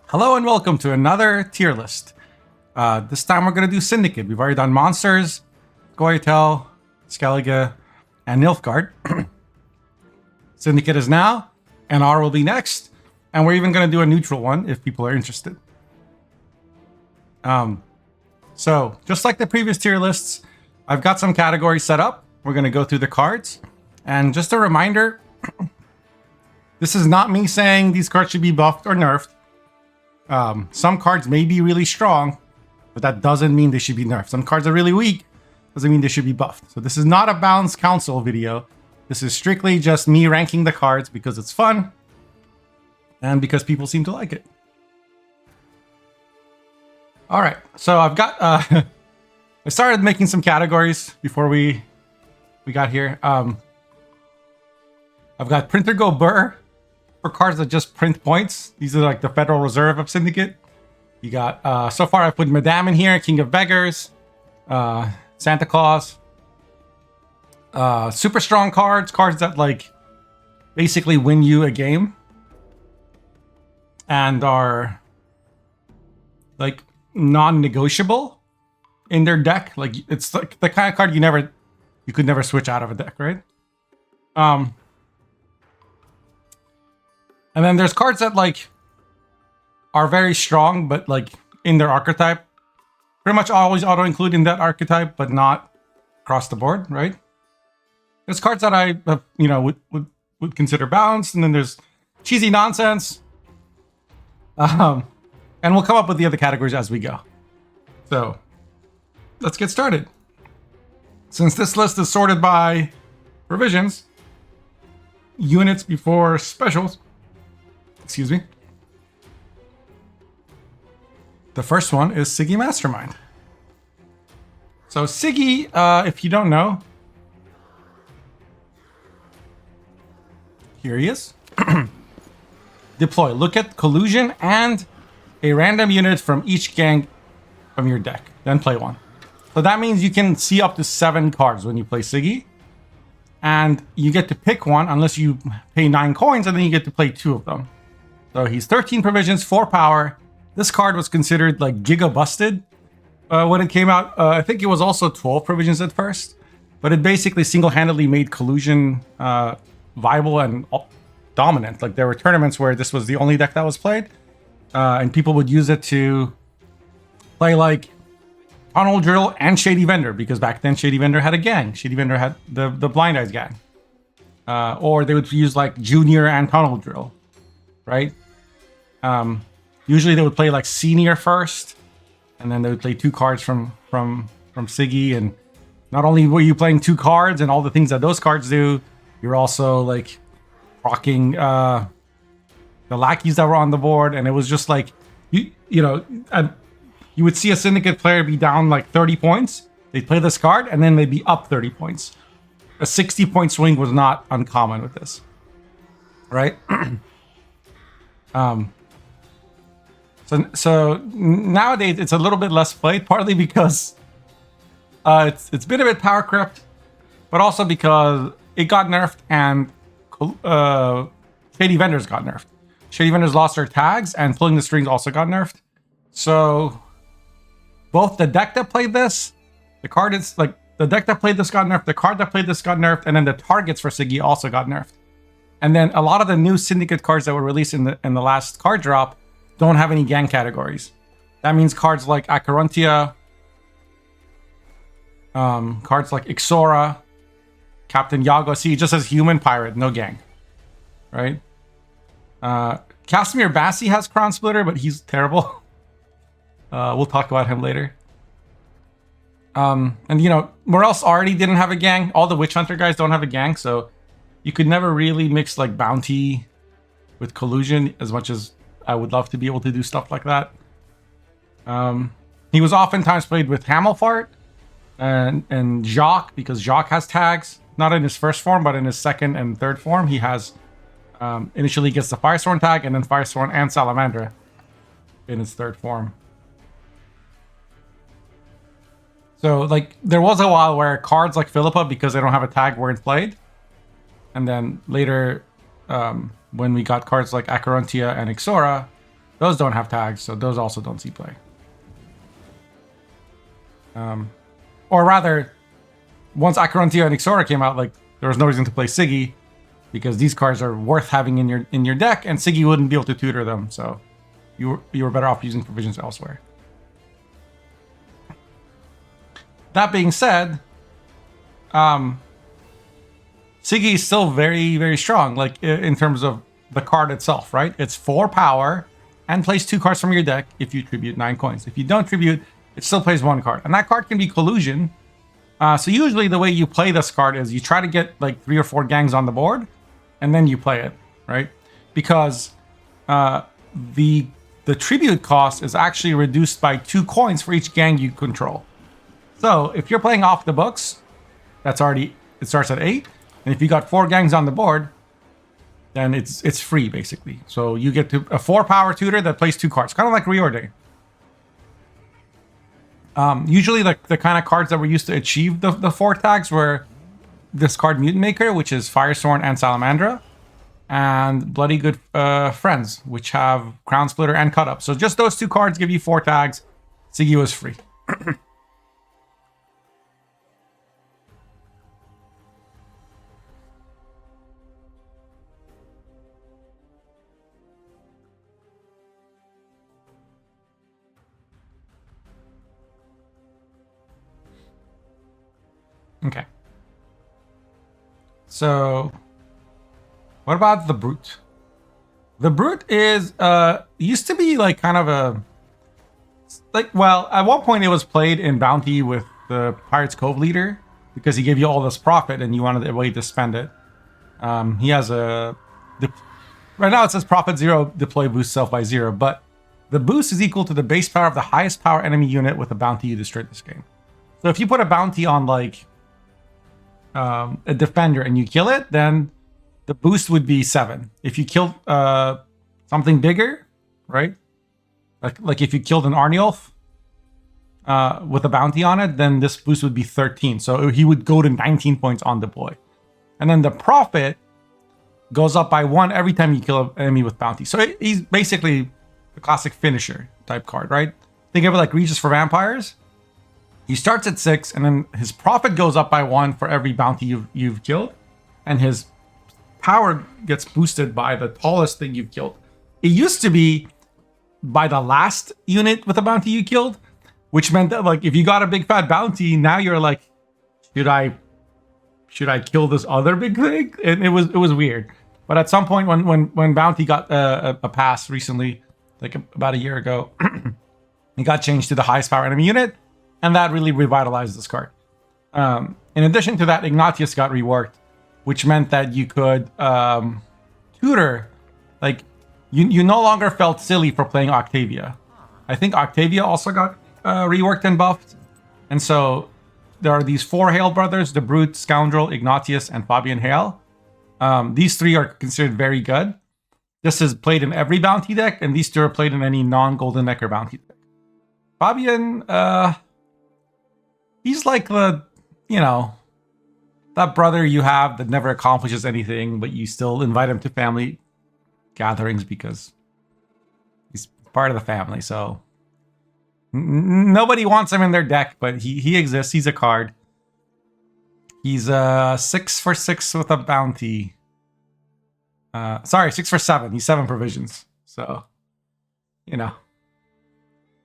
Hello and welcome to another tier list. This time we're going to do Syndicate. We've already done Monsters, scoia'tael, Skellige, and Nilfgaard. Syndicate is now, and R will be next. And we're even going to do a neutral one if people are interested. So, just like the previous tier lists, I've got some categories set up. We're going to go through the cards. And just a reminder, this is not me saying these cards should be buffed or nerfed. Some cards may be really strong, but that doesn't mean they should be nerfed. Some cards are really weak, doesn't mean they should be buffed. So this is not a balanced council video. This is strictly just me ranking the cards because it's fun and because people seem to like it. All right, so I've got I started making some categories before we got here. I've got Printer Go Burr for cards that just print points. These are like the Federal Reserve of Syndicate. You got so far I've put Madame in here, King of Beggars, Santa Claus. Super strong cards that like basically win you a game and are like non-negotiable in their deck. Like it's like the kind of card you could never switch out of a deck, right? And then there's cards that like are very strong, but like in their archetype, pretty much always auto-include in that archetype, but not across the board, right? There's cards that I would consider balanced, and then there's cheesy nonsense. And we'll come up with the other categories as we go. So let's get started. Since this list is sorted by provisions, units before specials, excuse me. The first one is Siggy Mastermind. So Siggy, if you don't know, here he is. Deploy. Look at collusion and a random unit from each gang from your deck. Then play one. So that means you can see up to 7 cards when you play Siggy. And you get to pick one unless you pay 9 coins, and then you get to play 2 of them. So he's 13 provisions, 4 power. This card was considered like giga busted when it came out. I think it was also 12 provisions at first. But it basically single-handedly made collusion viable and dominant. Like there were tournaments where this was the only deck that was played. And people would use it to play like Tunnel Drill and Shady Vendor, because back then Shady Vendor had a gang. Shady Vendor had the Blind Eyes gang. Or they would use like Junior and Tunnel Drill, right? Usually they would play like Senior first, and then they would play 2 cards from Siggy. And not only were you playing 2 cards and all the things that those cards do, you're also like rocking the lackeys that were on the board, and it was just like you would see a Syndicate player be down like 30 points. They'd play this card, and then they'd be up 30 points. A 60-point swing was not uncommon with this, right? So nowadays it's a little bit less played, partly because it's been a bit power crept, but also because it got nerfed and Shady Vendors got nerfed. Shady Vendors lost their tags, and pulling the strings also got nerfed. So both the deck that played this, the card is like the deck that played this got nerfed, the card that played this got nerfed, and then the targets for Siggy also got nerfed. And then a lot of the new Syndicate cards that were released in the last card drop don't have any gang categories. That means cards like Acherontia, cards like Ixora, Captain Yago. See, it just says human pirate, no gang, right? Casimir Bassi has Crown Splitter, but he's terrible. We'll talk about him later. And Morels already didn't have a gang. All the Witch Hunter guys don't have a gang, so you could never really mix like Bounty with Collusion as much as I would love to be able to do stuff like that. He was oftentimes played with Hamelfart and Jacques, because Jacques has tags. Not in his first form, but in his second and third form, he has initially gets the Firesworn tag, and then Firesworn and Salamandra in his third form. So like there was a while where cards like Philippa, because they don't have a tag, weren't played. And then later when we got cards like Acherontia and Ixora, Those don't have tags, so those also don't see play. Or rather, once Akarantia and Ixora came out, like there was no reason to play Siggy because these cards are worth having in your deck, and Siggy wouldn't be able to tutor them, so you were better off using provisions elsewhere. That being said, Siggy is still very, very strong, like in terms of the card itself, right? It's 4 power and plays 2 cards from your deck if you tribute 9 coins. If you don't tribute, it still plays 1 card. And that card can be Collusion. So usually the way you play this card is you try to get like 3 or 4 gangs on the board, and then you play it, right? Because the tribute cost is actually reduced by 2 coins for each gang you control. So if you're playing off the books, it starts at 8. And if you got 4 gangs on the board, then it's free basically. So you get to a 4 power tutor that plays 2 cards, kind of like Reordain. Usually the kind of cards that were used to achieve the 4 tags were this card Mutant Maker, which is Firethorn and Salamandra, and Bloody Good Friends, which have Crown Splitter and Cut Up. So just those 2 cards give you 4 tags. Siggy was free. Okay. So, what about the Brute? The Brute is used to be like kind of a well, at one point it was played in Bounty with the Pirates Cove leader because he gave you all this profit and you wanted a way to spend it. He has right now it says profit 0, deploy boost self by 0, but the boost is equal to the base power of the highest power enemy unit with a bounty you destroyed this game. So if you put a bounty on like a defender and you kill it, then the boost would be 7. If you killed something bigger, right? Like if you killed an Arniolf with a bounty on it, then this boost would be 13. So he would go to 19 points on deploy. And then the profit goes up by 1 every time you kill an enemy with bounty. So he's basically the classic finisher type card, right? Think of it like Regis for vampires. He starts at 6, and then his profit goes up by 1 for every bounty you've killed, and his power gets boosted by the tallest thing you've killed. It used to be by the last unit with a bounty you killed, which meant that like if you got a big fat bounty, now you're like, should I kill this other big thing? And it was weird. But at some point when bounty got a pass recently, like about a year ago, it got changed to the highest power enemy unit. And that really revitalized this card. In addition to that, Ignatius got reworked, which meant that you could tutor. Like, you no longer felt silly for playing Octavia. I think Octavia also got reworked and buffed. And so there are these 4 Hale brothers, the Brute, Scoundrel, Ignatius, and Fabian Hale. These 3 are considered very good. This is played in every bounty deck, and these 2 are played in any non-Golden Necker bounty deck. Fabian, he's like the, that brother you have that never accomplishes anything, but you still invite him to family gatherings because he's part of the family. So nobody wants him in their deck, but he exists. He's a card. He's 6 for 6 with a bounty. 6 for 7. He's 7 provisions. So,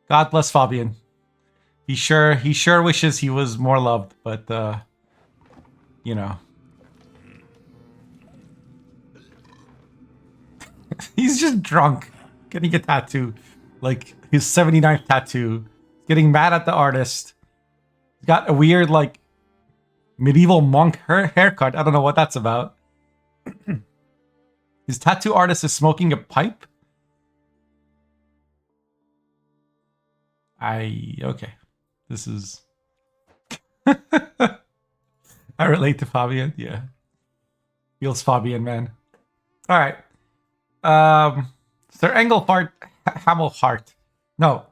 God bless Fabian. He sure wishes he was more loved, but he's just drunk, getting a tattoo, like his 79th tattoo, getting mad at the artist. He's got a weird like medieval monk haircut. I don't know what that's about. His tattoo artist is smoking a pipe. Okay. This is... I relate to Fabian, yeah. Feels Fabian, man. Alright. Sir Engelhart Hamelhart. No.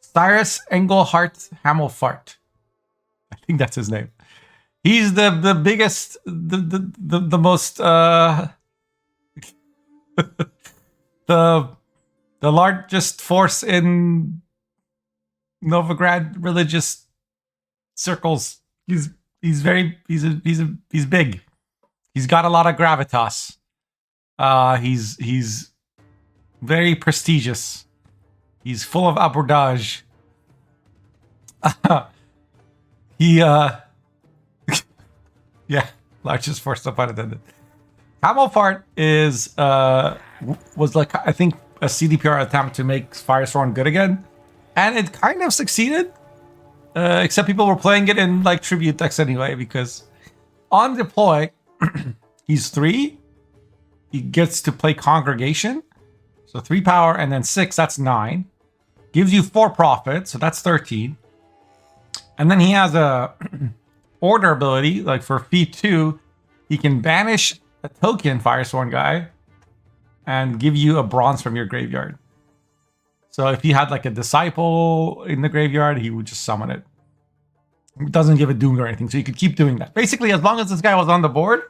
Cyrus Engelhart Hamelfart. I think that's his name. He's the biggest, the most, the the largest force in Novigrad religious circles. He's big. He's got a lot of gravitas. He's very prestigious. He's full of abordage. Yeah, largest force of unintended. Camelfart is was like, I think, a CDPR attempt to make Firesworn good again, and it kind of succeeded. Except people were playing it in like tribute decks anyway, because on deploy, he's 3. He gets to play Congregation, so 3 power, and then 6, that's 9. Gives you 4 profit, so that's 13. And then he has a order ability, like for fee 2, he can banish a token Firesworn guy and give you a bronze from your graveyard. So if you had like a disciple in the graveyard, he would just summon it. It doesn't give it doom or anything, so you could keep doing that. Basically, as long as this guy was on the board,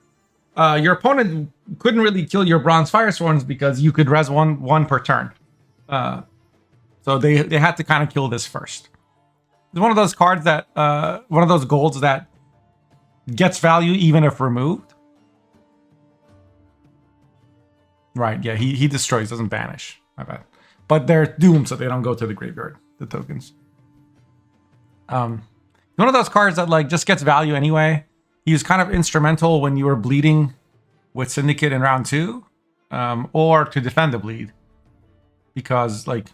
your opponent couldn't really kill your bronze Firesworns because you could res one per turn. So they had to kind of kill this first. It's one of those cards that, one of those golds that gets value even if removed. Right, yeah, he destroys, doesn't banish. My bad. But they're doomed, so they don't go to the graveyard, the tokens. One of those cards that like just gets value anyway. He was kind of instrumental when you were bleeding with Syndicate in round 2, or to defend the bleed. Because like,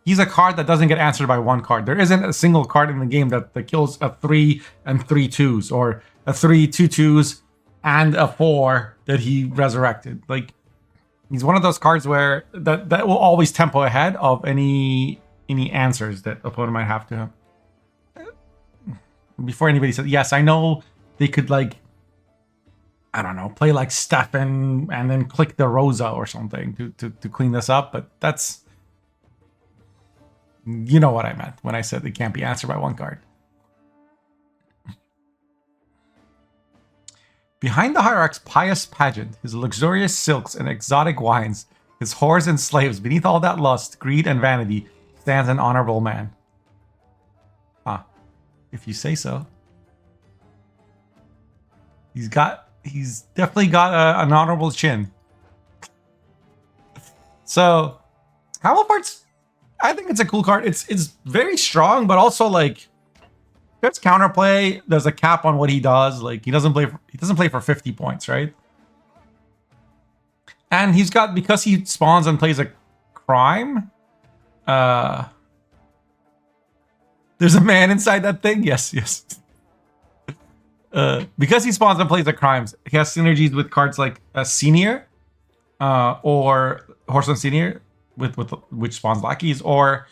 he's a card that doesn't get answered by one card. There isn't a single card in the game that kills a 3 and 3 2s, or a 3 2 2s and a 4 that he resurrected. Like, he's one of those cards where that will always tempo ahead of any answers that opponent might have to him. Before anybody said, yes, I know they could like, I don't know, play like Stefan and then click the Rosa or something to clean this up, but that's, you know what I meant when I said it can't be answered by one card. Behind the hierarch's pious pageant, his luxurious silks and exotic wines, his whores and slaves, beneath all that lust, greed, and vanity, stands an honorable man. Huh. If you say so. He's definitely got an honorable chin. So, Camelfart's, I think it's a cool card. It's very strong, but also like, there's counterplay. There's a cap on what he does. Like, he doesn't play for 50 points, right? And he's got, because he spawns and plays a crime. There's a man inside that thing. Yes. Because he spawns and plays the crimes, he has synergies with cards like Senior, or Horseman Senior, which spawns lackeys, or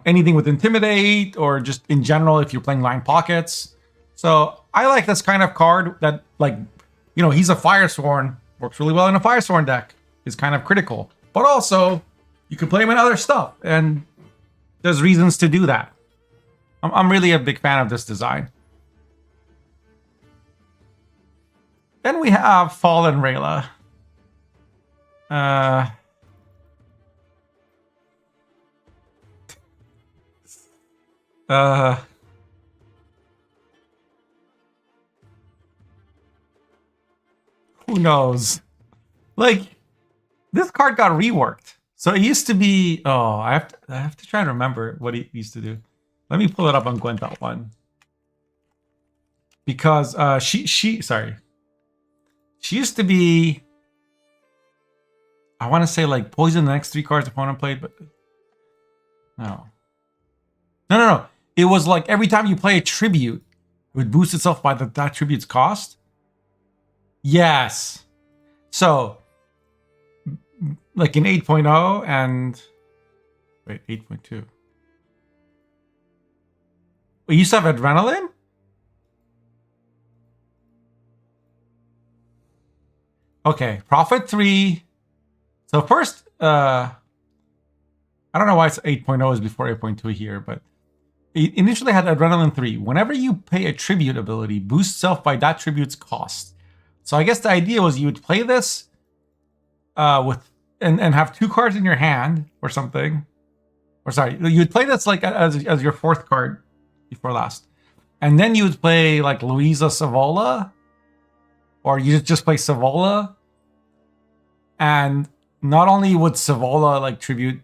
anything with Intimidate, or just in general if you're playing line pockets. So I like this kind of card that, like, you know, he's a Firesworn, works really well in a Firesworn deck, is kind of critical, but also you can play him in other stuff, and there's reasons to do that. I'm really a big fan of this design. Then we have Fallen Rayla. Who knows? Like, this card got reworked. So it used to be, oh, I have to try and remember what it used to do. Let me pull it up on Gwent.1. Because she used to be, I want to say like poison the next 3 cards opponent played, but no. It was like every time you play a tribute, it would boost itself by that tribute's cost. Yes. So, like in 8.0 and, wait, 8.2. We used to have Adrenaline? Okay, Profit 3. So first, I don't know why it's 8.0 is before 8.2 here, but it initially had Adrenaline 3. Whenever you pay a tribute ability, boost self by that tribute's cost. So I guess the idea was you would play this with and have 2 cards in your hand or something. Or sorry, you'd play this like as your 4th card before last. And then you would play like Louisa Savola, or you just play Savola. And not only would Savola like tribute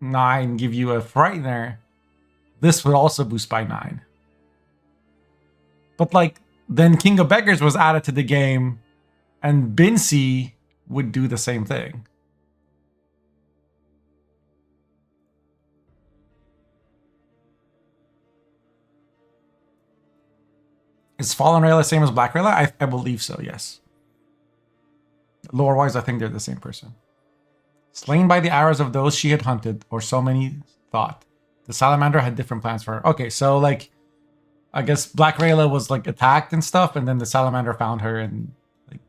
9 give you a Frightener, this would also boost by 9. But like then King of Beggars was added to the game, and Bincy would do the same thing. Is Fallen Rayla the same as Black Rayla? I believe so, yes. Lore-wise, I think they're the same person. Slain by the arrows of those she had hunted, or so many thought. The salamander had different plans for her. Okay, so like, I guess Black Rayla was like attacked and stuff, and then the salamander found her and like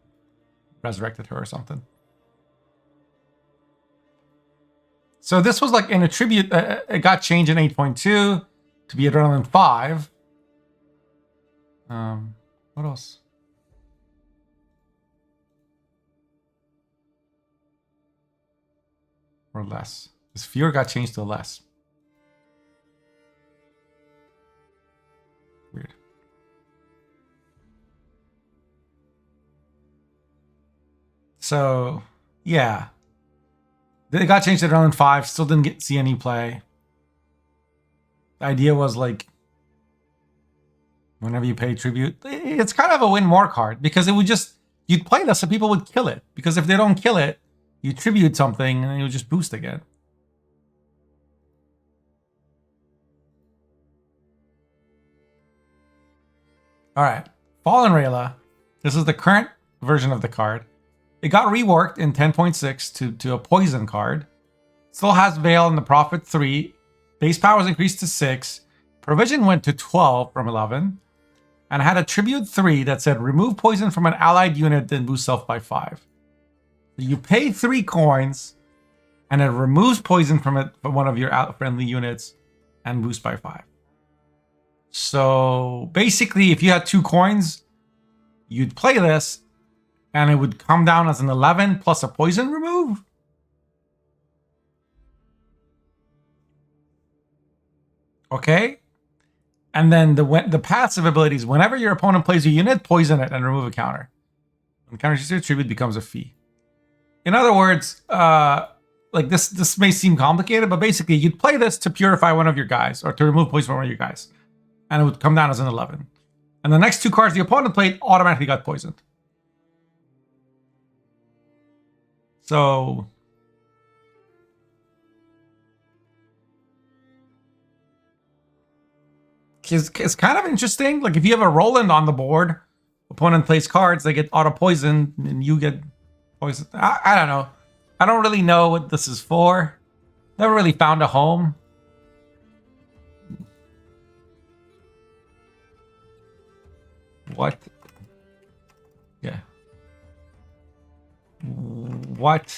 resurrected her or something. So this was like in a tribute. It got changed in 8.2 to be Adrenaline 5. What else? Or less. This fear got changed to less. Weird. So, yeah. They got changed to Adrenaline 5. Still didn't see any play. The idea was like, whenever you pay tribute, it's kind of a win more card, because it would just, you'd play this so people would kill it. Because if they don't kill it, you tribute something and it would just boost again. All right, Fallen Rayla. This is the current version of the card. It got reworked in 10.6 to a poison card. Still has Veil and the Prophet 3. Base power was increased to 6. Provision went to 12 from 11. And had a tribute 3 that said remove poison from an allied unit, then boost self by 5. So you pay 3 coins, and it removes poison from one of your friendly units, and boost by 5. So basically, if you had 2 coins, you'd play this, and it would come down as an 11 plus a poison remove. Okay. And then the passive abilities, whenever your opponent plays a unit, poison it and remove a counter. When counters your tribute becomes a fee. In other words, like this may seem complicated, but basically you'd play this to purify one of your guys, or to remove poison from one of your guys. And it would come down as an 11. And the next 2 cards the opponent played automatically got poisoned. So it's kind of interesting. Like if you have a Roland on the board, opponent plays cards, they get auto poisoned, and you get poisoned. I don't know. I don't really know what this is for. Never really found a home. What? Yeah. What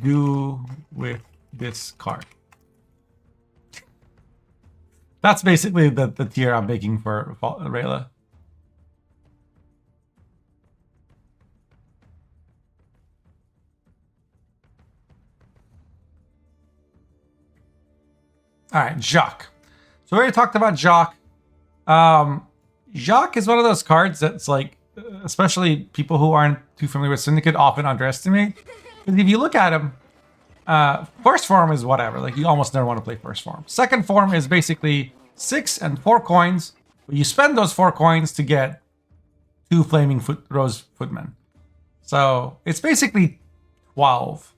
do with this card? That's basically the tier I'm making for Rayla. All right, Jacques. So we already talked about Jacques. Jacques is one of those cards that's like, especially people who aren't too familiar with Syndicate often underestimate. Because if you look at him, first form is whatever. Like you almost never want to play first form. Second form is basically 6 and 4 coins. But you spend those 4 coins to get 2 Flaming Rose Footmen. So it's basically 12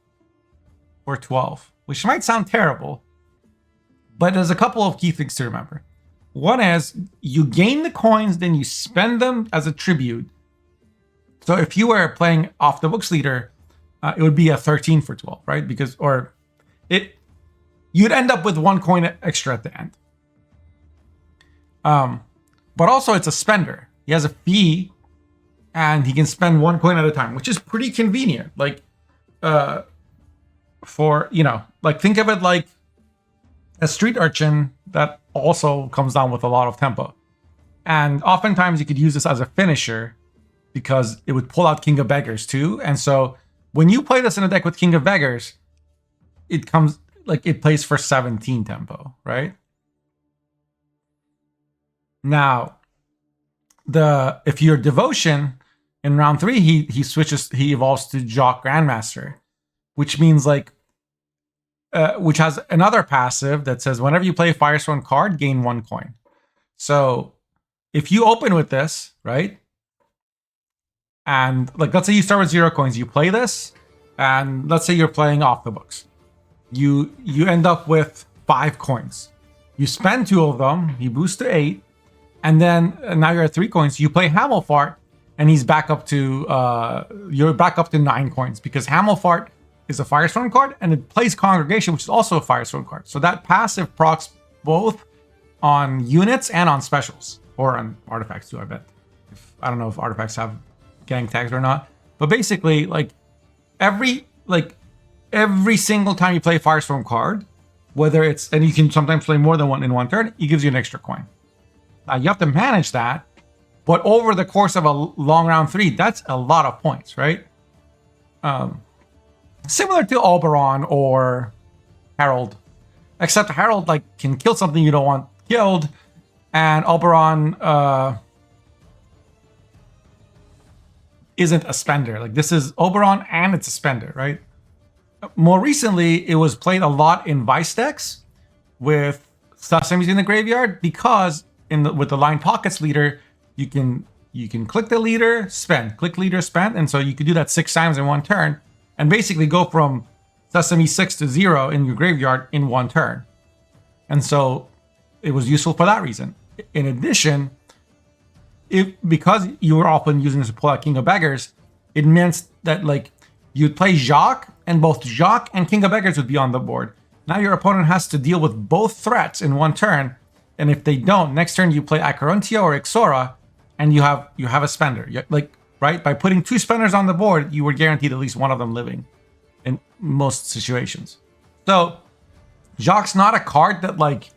or 12, which might sound terrible. But there's a couple of key things to remember. One is you gain the coins, then you spend them as a tribute. So if you were playing off the books leader, it would be a 13 for 12, right? Because, or you'd end up with 1 coin extra at the end. But also it's a spender. He has a fee and he can spend 1 coin at a time, which is pretty convenient. Like, for, you know, like think of it like a street urchin that also comes down with a lot of tempo. And oftentimes you could use this as a finisher because it would pull out King of Beggars too. And so when you play this in a deck with King of Beggars, it comes like it plays for 17 tempo, right? Now, if you're Devotion in round 3, he evolves to Jock Grandmaster, which means like which has another passive that says whenever you play a Firestone card, gain 1 coin. So if you open with this, right? And like let's say you start with 0 coins, you play this, and let's say you're playing off the books. You end up with 5 coins. You spend 2 of them, you boost to 8, and then now you're at 3 coins. You play Hamelfart, and he's back up to you're back up to 9 coins because Hamelfart is a Firestone card, and it plays Congregation, which is also a Firestone card. So that passive procs both on units and on specials, or on artifacts too. I bet. I don't know if artifacts have gang tags or not, but basically, like every single time you play a Firestone card, whether it's, and you can sometimes play more than one in one turn, it gives you an extra coin. Now you have to manage that, but over the course of a long round 3, that's a lot of points, right? Similar to Oberon or Herald, except Herald like can kill something you don't want killed, and Oberon isn't a spender. Like this is Oberon and it's a spender, right? More recently, it was played a lot in Vice decks with Sesames in the graveyard because with the Line Pockets leader, you can click the leader, spend, click leader, spend, and so you could do that 6 times in one turn, and basically go from Sesame 6 to 0 in your graveyard in one turn. And so it was useful for that reason. In addition, because you were often using this to pull out King of Beggars, it meant that like you'd play Jacques, and both Jacques and King of Beggars would be on the board. Now your opponent has to deal with both threats in one turn, and if they don't, next turn you play Acherontia or Ixora, and you have a spender. Like, right? By putting 2 spenders on the board, you were guaranteed at least one of them living in most situations. So Jacques' not a card that like,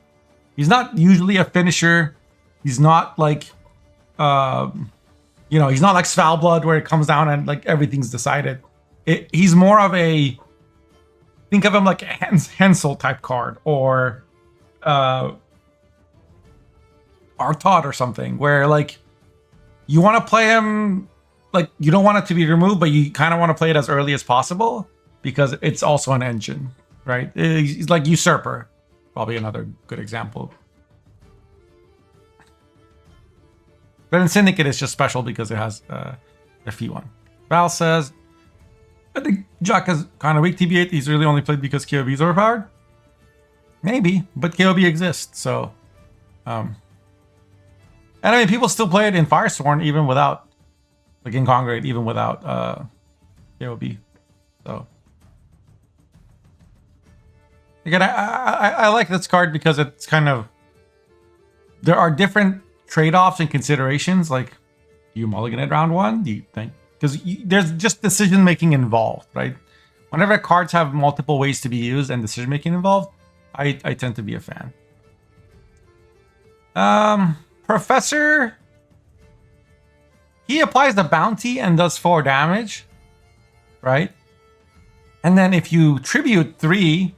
he's not usually a finisher. He's not like, he's not like Svalblood where it comes down and like everything's decided. He's more of a, think of him like a Hensel type card, or Artaud or something, where like you want to play him, like you don't want it to be removed, but you kind of want to play it as early as possible because it's also an engine, right? He's like Usurper, probably another good example. But in Syndicate, it's just special because it has a fee one. Val says, I think Jack is kind of weak TB8. He's really only played because KOB is overpowered. Maybe, but KOB exists, so. And I mean, people still play it in Firesworn even without, like in Congregate, even without KOB. So. Again, I like this card because it's kind of, there are different trade-offs and considerations. Like, do you mulligan it round 1? Do you think? Because there's just decision-making involved, right? Whenever cards have multiple ways to be used and decision-making involved, I tend to be a fan. Professor, he applies the bounty and does 4 damage, right? And then if you tribute 3,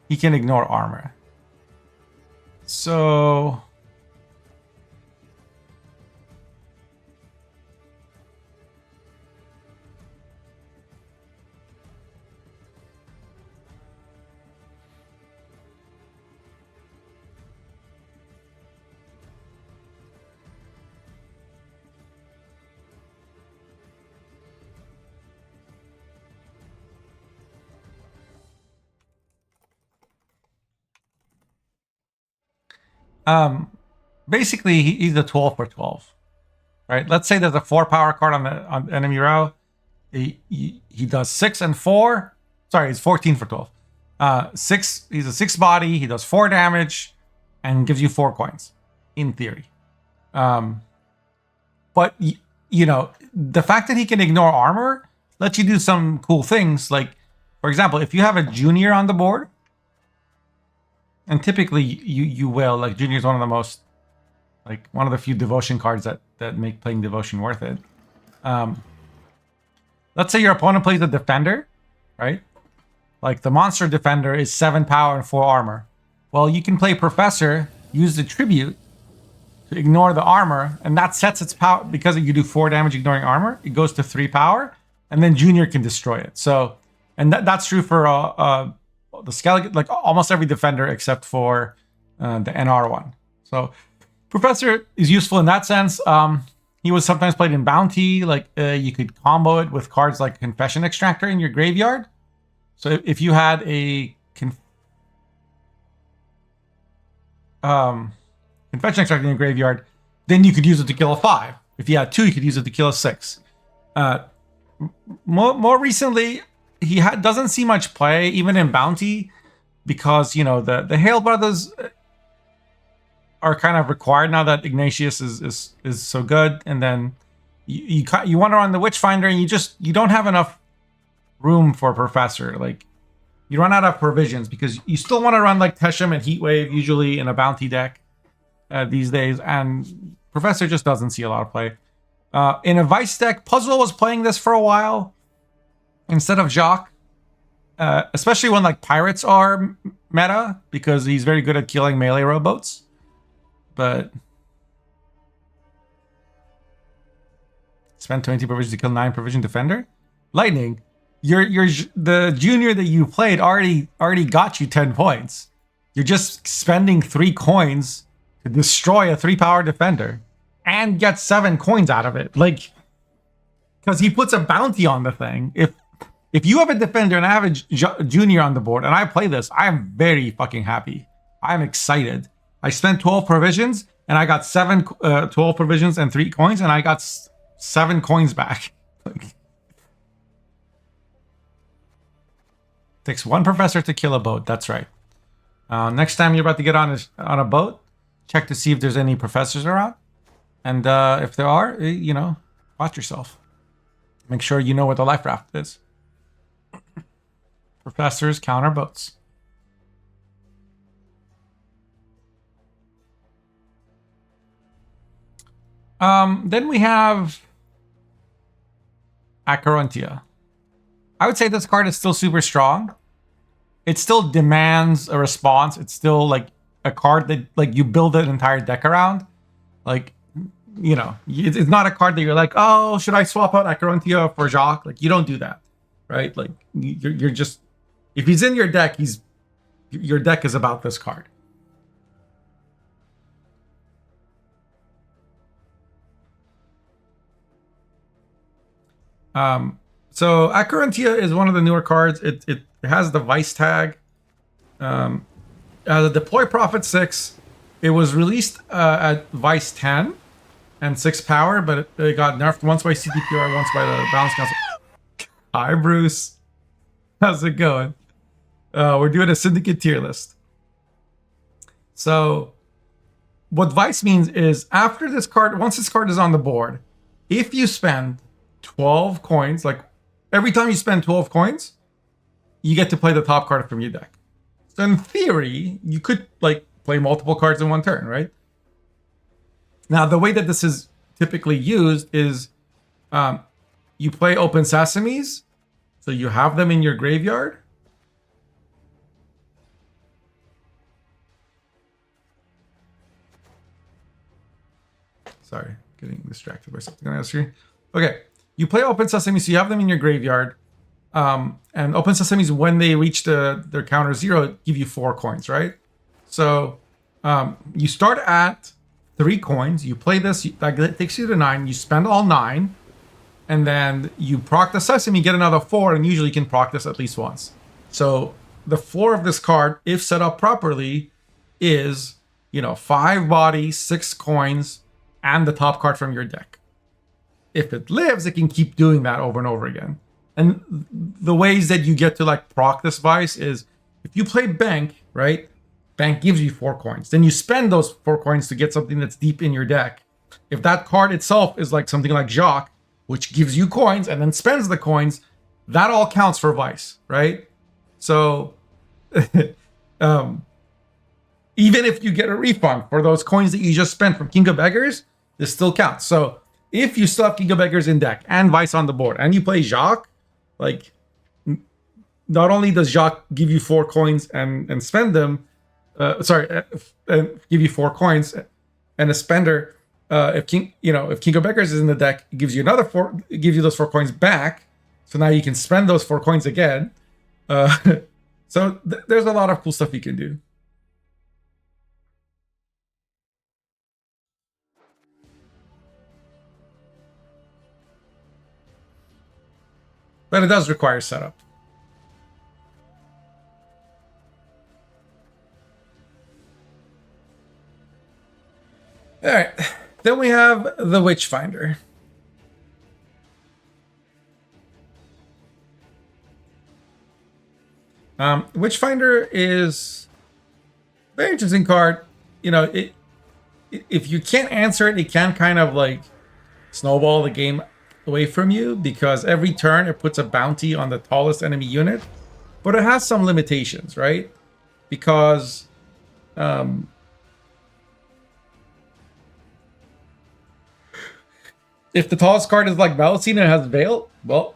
he can ignore armor. So basically he's a 12 for 12, right? Let's say there's a 4 power card on the enemy row. He does 6 and 4. Sorry, it's 14 for 12. 6. He's a 6 body. He does 4 damage and gives you 4 coins, in theory. But the fact that he can ignore armor lets you do some cool things. Like, for example, if you have a junior on the board. And typically you will, like Junior is one of the most, like one of the few devotion cards that make playing devotion worth it. Let's say your opponent plays a defender, right? Like the monster defender is 7 power and 4 armor. Well, you can play Professor, use the tribute to ignore the armor, and that sets its power. Because you do 4 damage ignoring armor, it goes to 3 power, and then Junior can destroy it. So, and that's true for the skeleton, like almost every defender except for the NR one. So Professor is useful in that sense. He was sometimes played in Bounty. Like you could combo it with cards like Confession Extractor in your graveyard. So if you had a Confession Extractor in your graveyard, then you could use it to kill a 5. If you had 2, you could use it to kill a 6. More recently, he doesn't see much play, even in Bounty, because, you know, the Hale brothers are kind of required now that Ignatius is so good. And then you want to run the Witchfinder, and you don't have enough room for Professor. Like, you run out of provisions, because you still want to run like Tesham and Heatwave usually in a Bounty deck these days, and Professor just doesn't see a lot of play. In a Vice deck, Puzzle was playing this for a while instead of Jacques, especially when like Pirates are meta, because he's very good at killing melee rowboats. But spend 20 provisions to kill 9 provision defender. Lightning, the Junior that you played already got you 10 points. You're just spending 3 coins to destroy a 3-power defender and get 7 coins out of it. Like, because he puts a bounty on the thing. If you have a defender and I have a Junior on the board and I play this, I am very fucking happy. I'm excited. I spent 12 provisions and I got 12 provisions and 3 coins, and I got 7 coins back. Takes 1 professor to kill a boat. That's right. Next time you're about to get on a boat, check to see if there's any professors around. And if there are, you know, watch yourself. Make sure you know what the life raft is. Professors counter boats. Then we have Acherontia. I would say this card is still super strong. It still demands a response. It's still like a card that like you build an entire deck around. Like, you know, it's not a card that you're like, oh, should I swap out Acherontia for Jacques? Like, you don't do that, right? Like, you're just, if he's in your deck, your deck is about this card. So Acherontia is one of the newer cards. It has the Vice tag. The Deploy Prophet 6. It was released at Vice 10 and 6 power, but it got nerfed once by CTPR, once by the Balance Council. Hi, Bruce. How's it going? We're doing a Syndicate tier list. So what Vice means is after this card, once this card is on the board, if you spend 12 coins, like every time you spend 12 coins, you get to play the top card from your deck. So in theory, you could like play multiple cards in one turn, right? Now, the way that this is typically used is you play Open Sesames, so you have them in your graveyard. Sorry, getting distracted by something on the screen. Okay, you play Open Sesame, so you have them in your graveyard. And Open Sesames, when they reach their counter 0, give you 4 coins, right? So you start at 3 coins. You play this, that takes you to 9. You spend all 9. And then you proc the Sesame, get another 4, and usually you can proc this at least once. So the floor of this card, if set up properly, is, you know, 5 bodies, 6 coins, and the top card from your deck. If it lives, it can keep doing that over and over again. And the ways that you get to like proc this Vice is if you play Bank, right? Bank gives you 4 coins. Then you spend those 4 coins to get something that's deep in your deck. If that card itself is like something like Jacques, which gives you coins and then spends the coins, that all counts for Vice, right? So even if you get a refund for those coins that you just spent from King of Beggars, this still counts. So if you still have King of Beggars in deck and Vice on the board and you play Jacques, like not only does Jacques give you 4 coins and spend them, give you 4 coins and a spender. If King of Beggars is in the deck, it gives you another 4. It gives you those 4 coins back. So now you can spend those 4 coins again. So there's a lot of cool stuff you can do. But it does require setup. All right, then we have the Witchfinder. Witchfinder is a very interesting card. You know, if you can't answer it, it can kind of like snowball the game away from you, because every turn it puts a bounty on the tallest enemy unit, but it has some limitations, right? Because if the tallest card is like Malacine and it has Veil, well,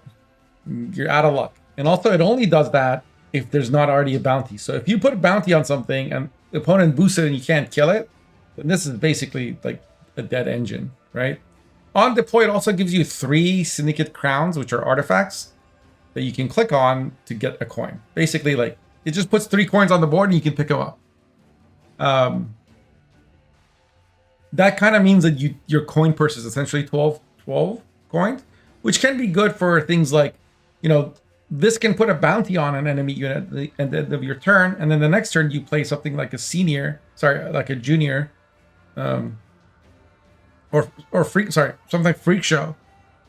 you're out of luck. And also, it only does that if there's not already a bounty. So if you put a bounty on something and the opponent boosts it and you can't kill it, then this is basically like a dead engine, right? On deploy, it also gives you 3 Syndicate Crowns, which are artifacts that you can click on to get a coin. Basically, like, it just puts 3 coins on the board and you can pick them up. That kind of means that your coin purse is essentially 12 coins, which can be good for things like, you know, this can put a bounty on an enemy unit at the end of your turn, and then the next turn you play something like a junior, something like Freak Show,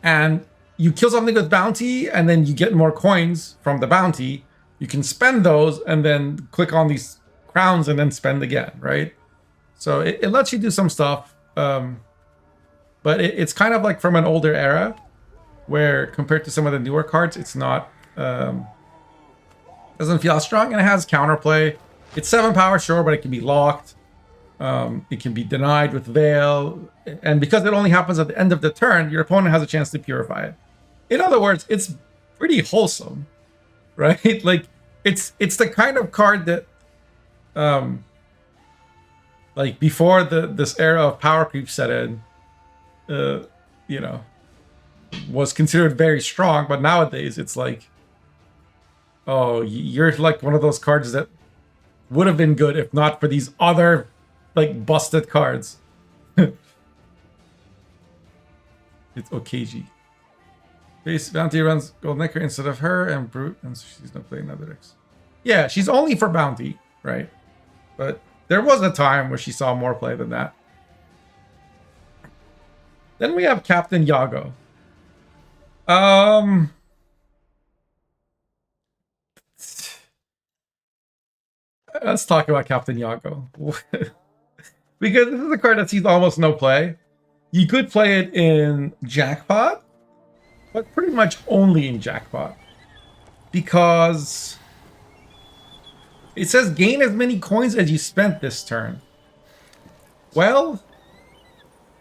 and you kill something with bounty, and then you get more coins from the bounty. You can spend those and then click on these crowns and then spend again, right? So it lets you do some stuff, but it's kind of like from an older era, where compared to some of the newer cards, it's not doesn't feel strong, and it has counterplay. It's 7 power, sure, but it can be locked. It can be denied with Veil, and because it only happens at the end of the turn, your opponent has a chance to purify it. In other words, it's pretty wholesome, right? Like, it's the kind of card that, like, before this era of power creep set in, you know, was considered very strong, but nowadays it's like, oh, you're like one of those cards that would have been good if not for these other, like, busted cards. It's Okeji. Base bounty runs Gold Necker instead of her, and Brute, and so she's not playing other decks. Yeah, she's only for bounty, right? But there was a time where she saw more play than that. Then we have Captain Yago. Let's talk about Captain Yago. Because this is a card that sees almost no play. You could play it in Jackpot, but pretty much only in Jackpot. Because it says gain as many coins as you spent this turn. Well,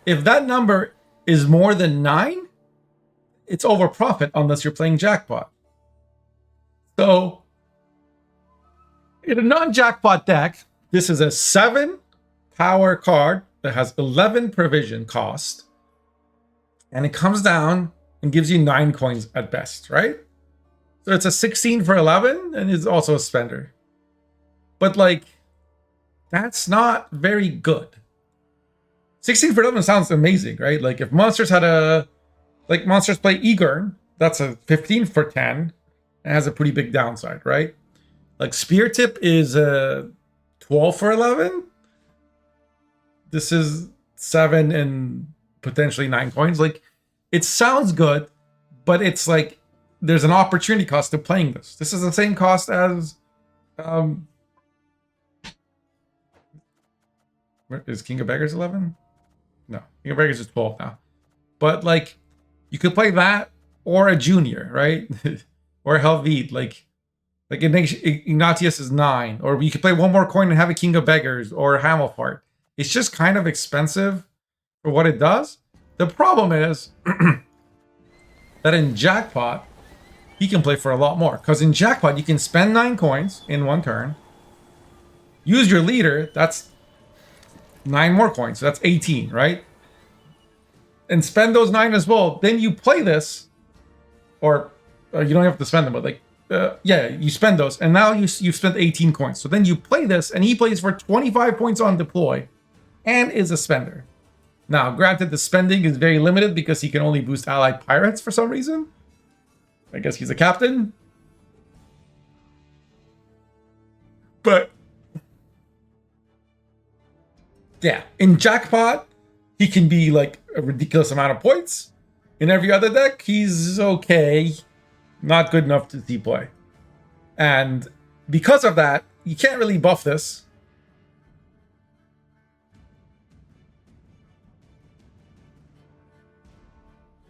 if that number is more than 9, it's over profit unless you're playing Jackpot. So, in a non-Jackpot deck, this is a 7 power card that has 11 provision cost, and it comes down and gives you 9 coins at best, right? So it's a 16 for 11, and it's also a spender. But, like, that's not very good. 16 for 11 sounds amazing, right? Like, if monsters had like, monsters play Egern, that's a 15 for 10, and has a pretty big downside, right? Like, Spear Tip is a 12 for 11. This is 7 and potentially 9 coins. Like, it sounds good, but it's like there's an opportunity cost to playing this. This is the same cost as is King of Beggars 11? No, King of Beggars is 12 now. But, like, you could play that or a junior, right? Or Helvete, like Ignatius is 9, or you could play one more coin and have a King of Beggars or a Hamelfart. It's just kind of expensive for what it does. The problem is that in Jackpot, he can play for a lot more. Because in Jackpot, you can spend 9 coins in 1 turn. Use your leader, that's 9 more coins, so that's 18, right? And spend those 9 as well. Then you play this, or you don't have to spend them, but like, yeah, you spend those, and now you've spent 18 coins. So then you play this, and he plays for 25 points on deploy, and is a spender. Now, granted, the spending is very limited because he can only boost allied pirates for some reason. I guess he's a captain. But yeah, in Jackpot, he can be like a ridiculous amount of points. In every other deck, he's okay. Not good enough to play. And because of that, you can't really buff this.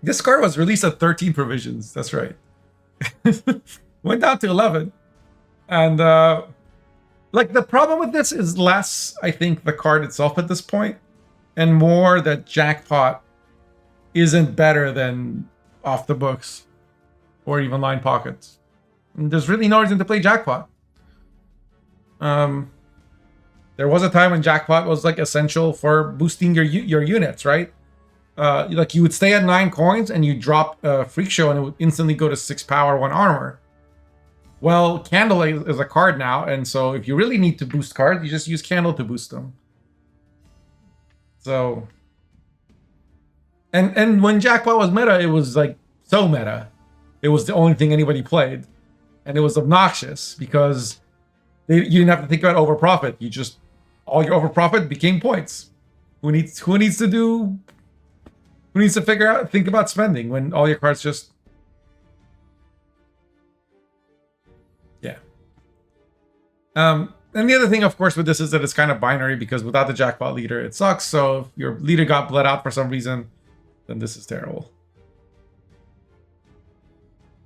This card was released at 13 provisions. That's right. Went down to 11. And like the problem with this is less, I think, the card itself at this point, and more that Jackpot isn't better than Off the Books or even Line Pockets. And there's really no reason to play Jackpot. There was a time when Jackpot was like essential for boosting your units, right? Like you would stay at 9 coins and you drop Freak Show and it would instantly go to 6 power, 1 armor. Well, Candle is a card now, and so if you really need to boost cards, you just use Candle to boost them. So, and when Jackpot was meta, it was like so meta. It was the only thing anybody played, and it was obnoxious because you didn't have to think about overprofit. You just all your overprofit became points. Who needs to think about spending when all your cards just... Yeah. And the other thing, of course, with this is that it's kind of binary because without the Jackpot leader, it sucks. So if your leader got bled out for some reason, then this is terrible.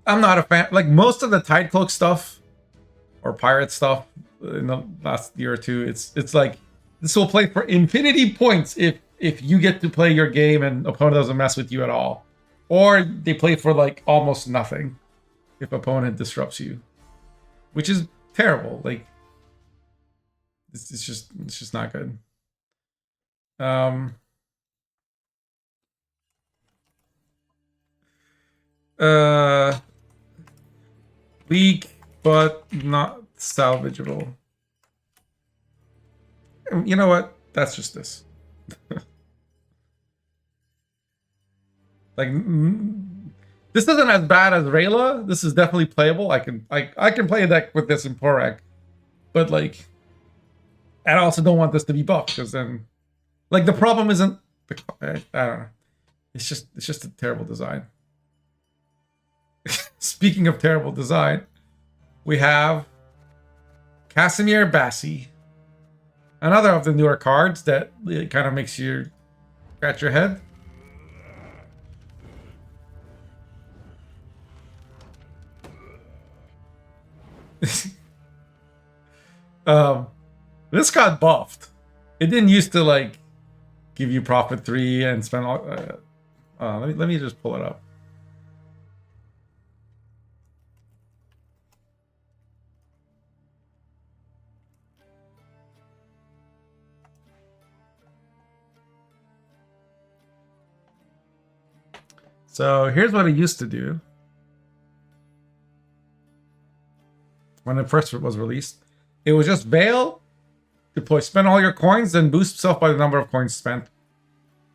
I'm not a fan. Like most of the Tidecloak stuff or pirate stuff in the last year or two, it's like this will play for infinity points if you get to play your game and opponent doesn't mess with you at all. Or they play for like almost nothing if opponent disrupts you. Which is terrible. Like it's just not good. Weak but not salvageable. You know what? That's just this. Like this isn't as bad as Rayla. This is definitely playable. I can play a deck with this in Porag. But like I also don't want this to be buffed because then like the problem isn't I don't know. It's just a terrible design. Speaking of terrible design, we have Casimir Bassi. Another of the newer cards that kind of makes you scratch your head. This got buffed. It didn't used to like give you profit 3 and spend all. Let me just pull it up. So here's what it used to do when it first was released. It was just Veil, deploy, spend all your coins, then boost itself by the number of coins spent.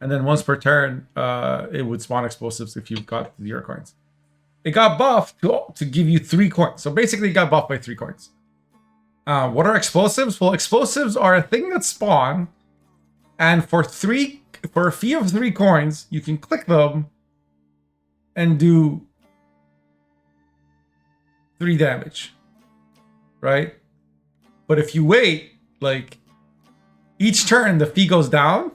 And then once per turn, it would spawn explosives if you got 0 coins. It got buffed to give you 3 coins. So basically it got buffed by 3 coins. What are explosives? Well, explosives are a thing that spawn, and for a fee of 3 coins, you can click them and do 3 damage, right? But if you wait, like each turn the fee goes down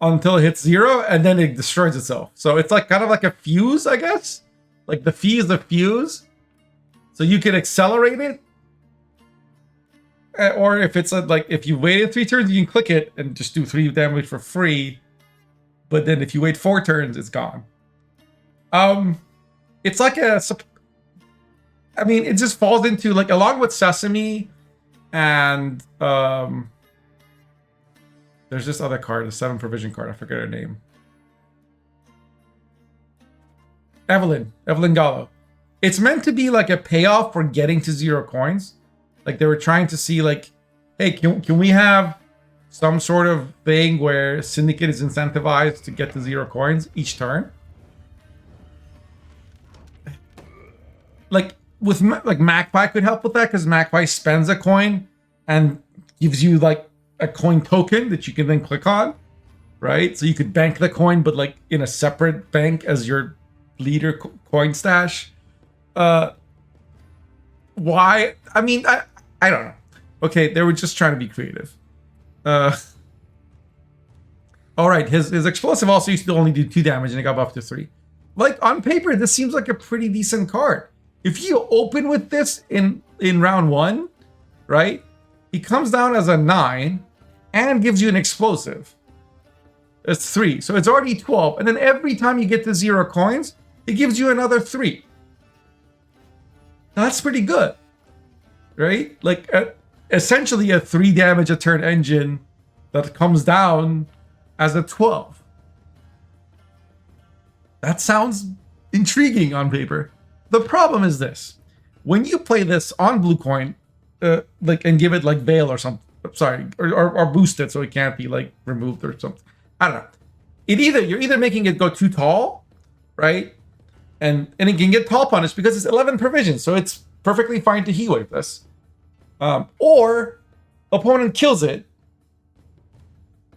until it hits 0 and then it destroys itself. So it's like kind of like a fuse, I guess. Like the fee is a fuse, so you can accelerate it. Or if it's like if you waited 3 turns, you can click it and just do 3 damage for free. But then if you wait 4 turns, it's gone. It's like I mean, it just falls into like along with Sesame and there's this other card, a 7 provision card. I forget her name. Evelyn Gallo. It's meant to be like a payoff for getting to 0 coins. Like they were trying to see like, hey, can we have some sort of thing where Syndicate is incentivized to get to 0 coins each turn? Like with like Magpie could help with that because Magpie spends a coin and gives you like a coin token that you can then click on, right? So you could bank the coin, but like in a separate bank as your leader coin stash. Why? I mean, I don't know. Okay, they were just trying to be creative. All right, his explosive also used to only do 2 damage and it got buffed to 3. Like on paper, this seems like a pretty decent card. If you open with this in round 1, right? He comes down as a 9 and gives you an explosive. That's 3, so it's already 12. And then every time you get to 0 coins, it gives you another 3. That's pretty good, right? Like essentially a 3 damage a turn engine that comes down as a 12. That sounds intriguing on paper. The problem is this: when you play this on blue coin, like and give it like Veil or something, sorry, or boost it so it can't be like removed or something. I don't know. You're either making it go too tall, right? And it can get tall punished because it's 11 provisions, so it's perfectly fine to heat wave this. Or opponent kills it,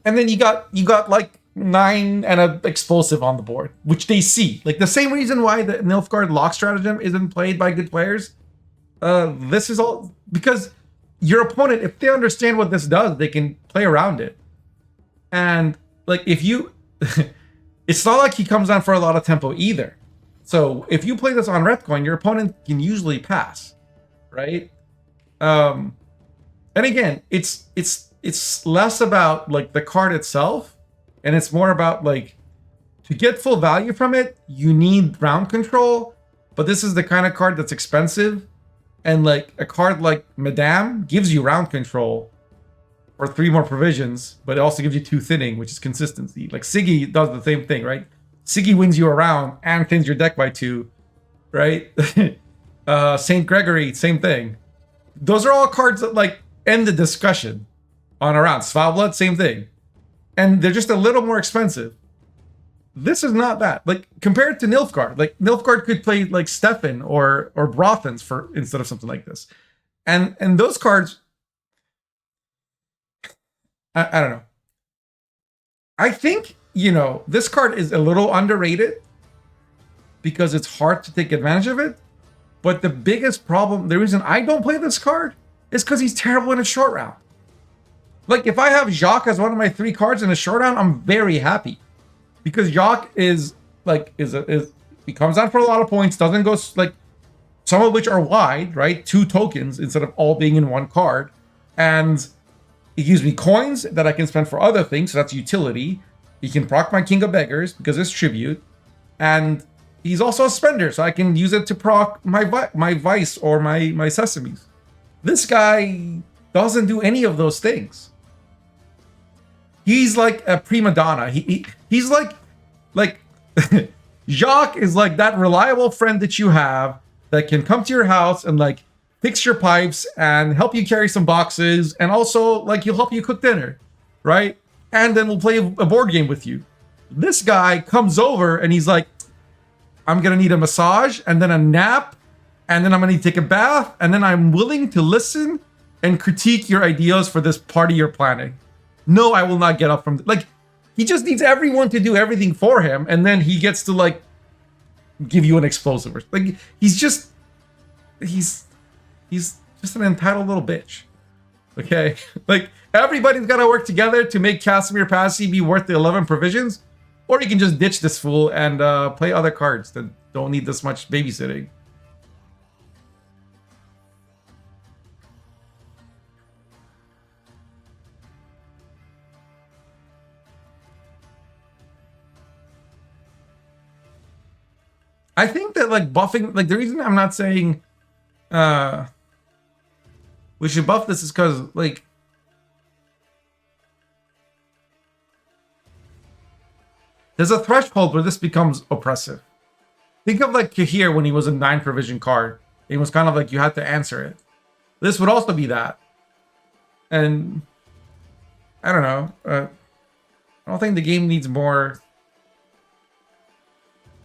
and then you got like 9 and an explosive on the board, which they see. Like the same reason why the Nilfgaard lock stratagem isn't played by good players. This is all because your opponent, if they understand what this does, they can play around it. And like if you, it's not like he comes down for a lot of tempo either. So if you play this on red coin, your opponent can usually pass, right? And again, it's less about like the card itself, and it's more about like to get full value from it, you need round control. But this is the kind of card that's expensive, and like a card like Madame gives you round control for 3 more provisions, but it also gives you 2 thinning, which is consistency. Like Siggy does the same thing, right? Siggy wins you around and thins your deck by 2, right? Saint Gregory, same thing. Those are all cards that like end the discussion on a round. Svalblood, same thing. And they're just a little more expensive. This is not that. Like compared to Nilfgaard, like Nilfgaard could play like Stefan or Brothens for instead of something like this. And those cards, I don't know. I think, this card is a little underrated because it's hard to take advantage of it. But the biggest problem, the reason I don't play this card is because he's terrible in a short round. Like if I have Jacques as one of my 3 cards in a short round, I'm very happy because Jacques is he comes down for a lot of points, doesn't go like some of which are wide, right? 2 tokens instead of all being in 1 card, and he gives me coins that I can spend for other things, so that's utility. He can proc my King of Beggars because it's tribute, and he's also a spender, so I can use it to proc my Vice or my Sesames. This guy doesn't do any of those things. He's like a prima donna. He's like Jacques is like that reliable friend that you have that can come to your house and like fix your pipes and help you carry some boxes, and also like he'll help you cook dinner, right? And then we'll play a board game with you. This guy comes over and he's like, I'm gonna need a massage and then a nap, and then I'm gonna need to take a bath, and then I'm willing to listen and critique your ideas for this party you're planning. No, I will not get up from like he just needs everyone to do everything for him, and then he gets to like give you an explosive. Like he's just an entitled little bitch. Okay? Like everybody's gotta work together to make Casimir Passy be worth the 11 provisions, or you can just ditch this fool and play other cards that don't need this much babysitting. I think that like buffing, like the reason I'm not saying we should buff this is because like there's a threshold where this becomes oppressive. Think of like Kahir when he was a 9 provision card. It was kind of like you had to answer it. This would also be that. And I don't know. I don't think the game needs more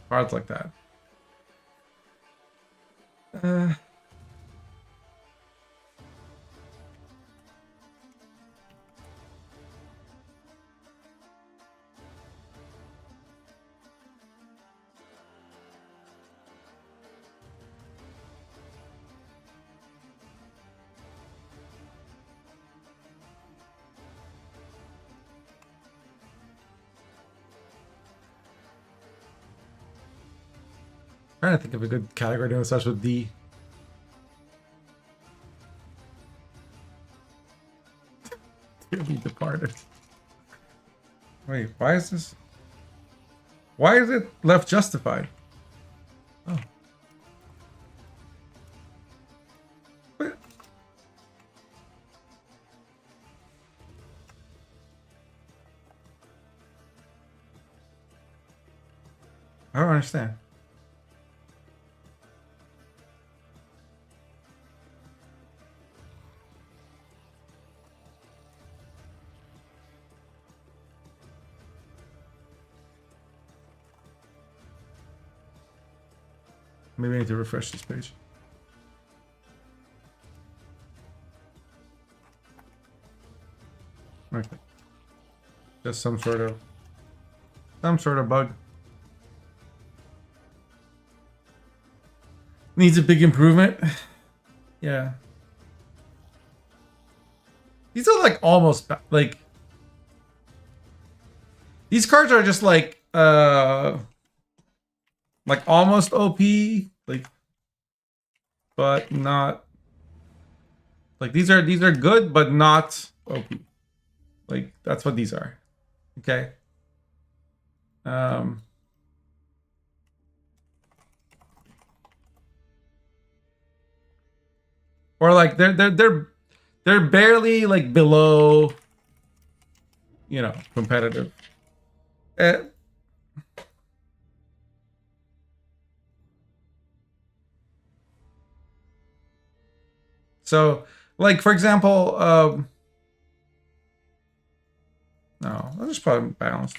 cards like that. Trying to think of a good category that starts with D. Dearly departed. Wait, why is this? Why is it left justified? Oh. What? I don't understand. Maybe I need to refresh this page. Okay. Just some sort of bug. Needs a big improvement. Yeah. These are like almost like these cards are just like almost OP, like, but not like these are good, but not OP. Like that's what these are. Okay. Or like they're barely like below, you know, competitive. So, like, for example, no, that's just probably balanced.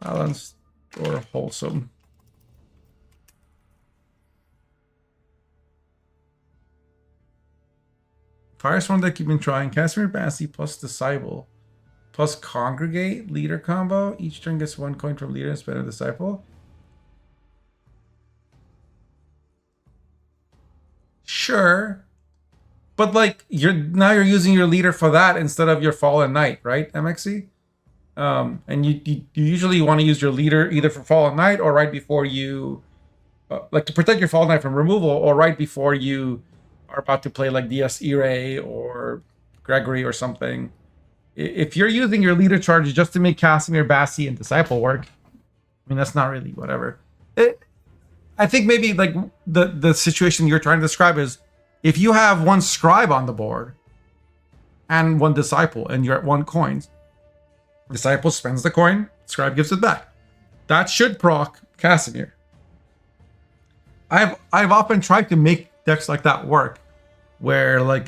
Balanced or wholesome. Firestorm deck you've been trying. Casimir Bassi plus Disciple plus Congregate leader combo. Each turn gets 1 coin from leader and spend a Disciple. Sure. But like you're using your leader for that instead of your Fallen Knight, right, MXC? And you usually want to use your leader either for Fallen Knight or right before you, like to protect your Fallen Knight from removal, or right before you are about to play like DS Ire or Gregory or something. If you're using your leader charge just to make Casimir, Bassi, and Disciple work, I mean that's not really whatever. I think maybe like the situation you're trying to describe is if you have 1 scribe on the board and 1 disciple and you're at 1 coin, disciple spends the coin, scribe gives it back. That should proc Casimir. I've often tried to make decks like that work, where like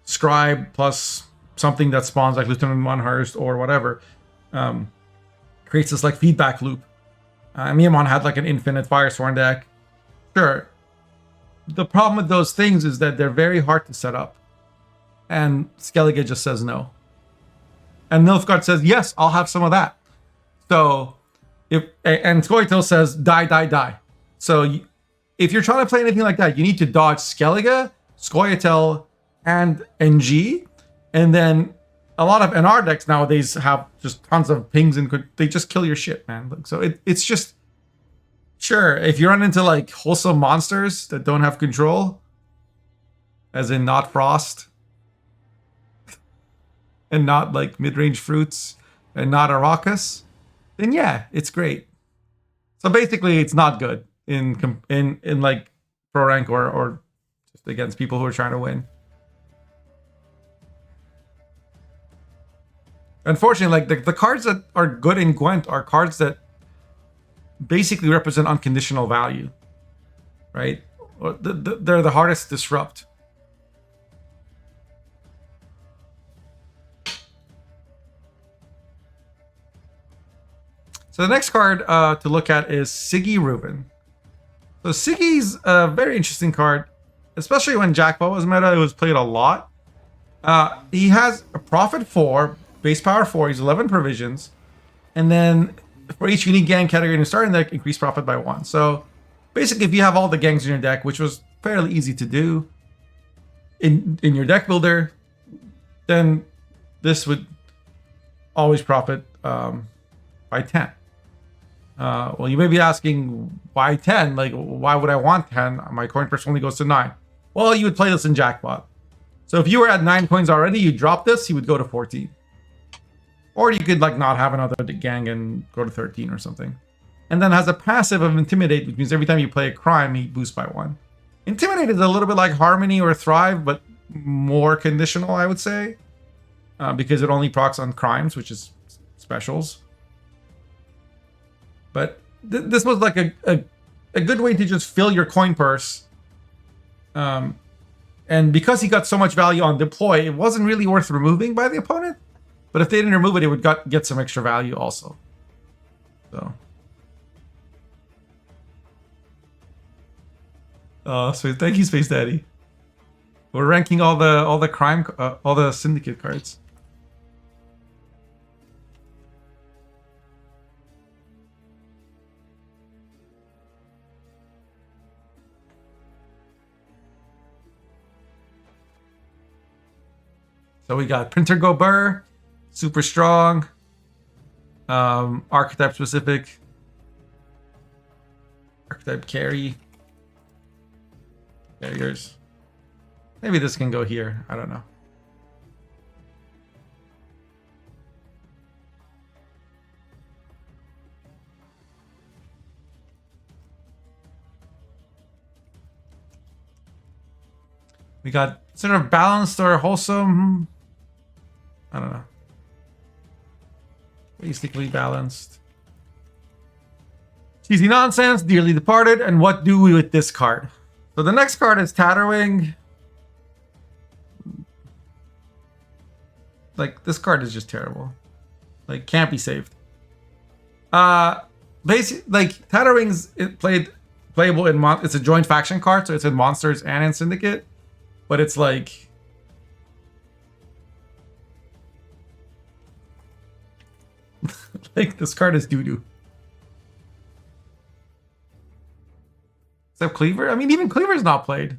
scribe plus something that spawns like Lieutenant Monhurst or whatever creates this like feedback loop. Miamon had like an infinite Firesworn deck. Sure. The problem with those things is that they're very hard to set up. And Skellige just says no. And Nilfgaard says, yes, I'll have some of that. So, and scoia'tael says, die. So, if you're trying to play anything like that, you need to dodge Skellige, scoia'tael, and NG. And then a lot of NR decks nowadays have just tons of pings and they just kill your shit, man. So, it's just... Sure, if you run into like wholesome monsters that don't have control, as in not Frost, and not like mid-range fruits, and not Arrakis, then yeah, it's great. So basically, it's not good in like pro rank or just against people who are trying to win. Unfortunately, like the cards that are good in Gwent are cards that basically represent unconditional value, right? They're the hardest to disrupt. So the next card to look at is Siggy Reuben. So Siggy's a very interesting card, especially when Jackpot was meta. It was played a lot. He has a profit 4, base power 4. He's 11 provisions, and then for each unique gang category in your starting deck, increase profit by 1. So basically, if you have all the gangs in your deck, which was fairly easy to do in your deck builder, then this would always profit by 10. Well, you may be asking, why 10? Like, why would I want 10? My coin purse only goes to 9. Well, you would play this in Jackpot. So if you were at 9 coins already, you drop this, he would go to 14. Or you could like not have another gang and go to 13 or something. And then has a passive of Intimidate, which means every time you play a crime, he boosts by 1. Intimidate is a little bit like Harmony or Thrive, but more conditional, I would say. Because it only procs on crimes, which is specials. But this was like a good way to just fill your coin purse. And because he got so much value on deploy, it wasn't really worth removing by the opponent. But if they didn't remove it, it would get some extra value also. So. So thank you, Space Daddy. We're ranking all the Syndicate cards. So we got Printer Gobert, super strong, archetype specific, archetype carriers. Maybe this can go here. I don't know. We got sort of balanced or wholesome. I don't know. Basically balanced. Cheesy nonsense, dearly departed, and what do we with this card? So the next card is Tatterwing. Like, this card is just terrible. Like, can't be saved. Basically, like, Tatterwing's playable in it's a joint faction card, so it's in Monsters and in Syndicate. But it's like, like, this card is doo-doo. Except Cleaver? I mean, even Cleaver's not played.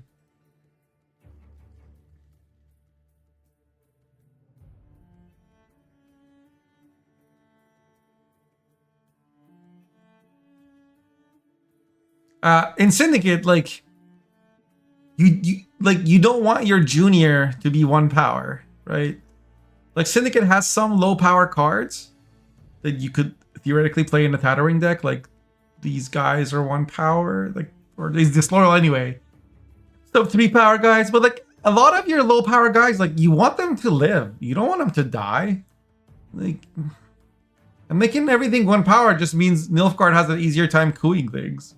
In Syndicate, like, you don't want your junior to be 1 power, right? Like, Syndicate has some low power cards that you could theoretically play in a Tatterwing deck. Like, these guys are 1 power, like, or these disloyal anyway. Stuff 3 power guys, but like a lot of your low power guys, like, you want them to live. You don't want them to die. Like, and making everything 1 power just means Nilfgaard has an easier time cooing things.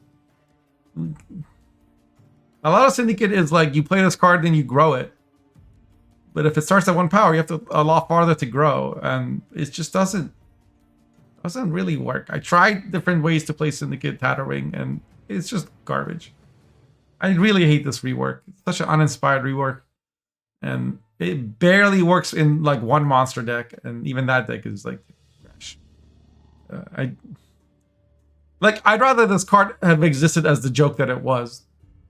A lot of Syndicate is like, you play this card, then you grow it. But if it starts at 1 power, you have to a lot farther to grow, and it just doesn't really work. I tried different ways to play Syndicate Tatterwing, and it's just garbage. I really hate this rework. It's such an uninspired rework, and it barely works in like 1 monster deck, and even that deck is like trash. I'd rather this card have existed as the joke that it was.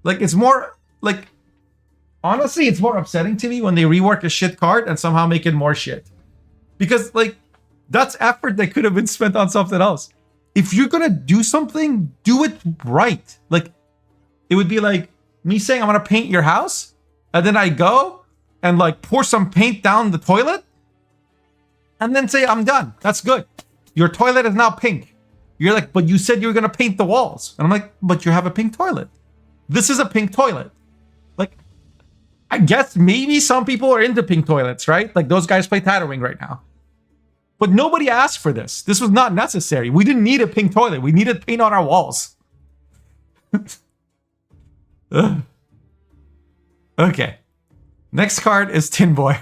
Like, it's more like, honestly, it's more upsetting to me when they rework a shit card and somehow make it more shit. Because, like, that's effort that could have been spent on something else. If you're gonna do something, do it right. Like, it would be like me saying I'm gonna paint your house, and then I go and like pour some paint down the toilet, and then say I'm done. That's good. Your toilet is now pink. You're like, but you said you were gonna paint the walls. And I'm like, but you have a pink toilet. This is a pink toilet. Like, I guess maybe some people are into pink toilets, right? Like those guys play Tatterwing right now. But nobody asked for this. This was not necessary. We didn't need a pink toilet. We needed paint on our walls. Okay. Next card is Tin Boy.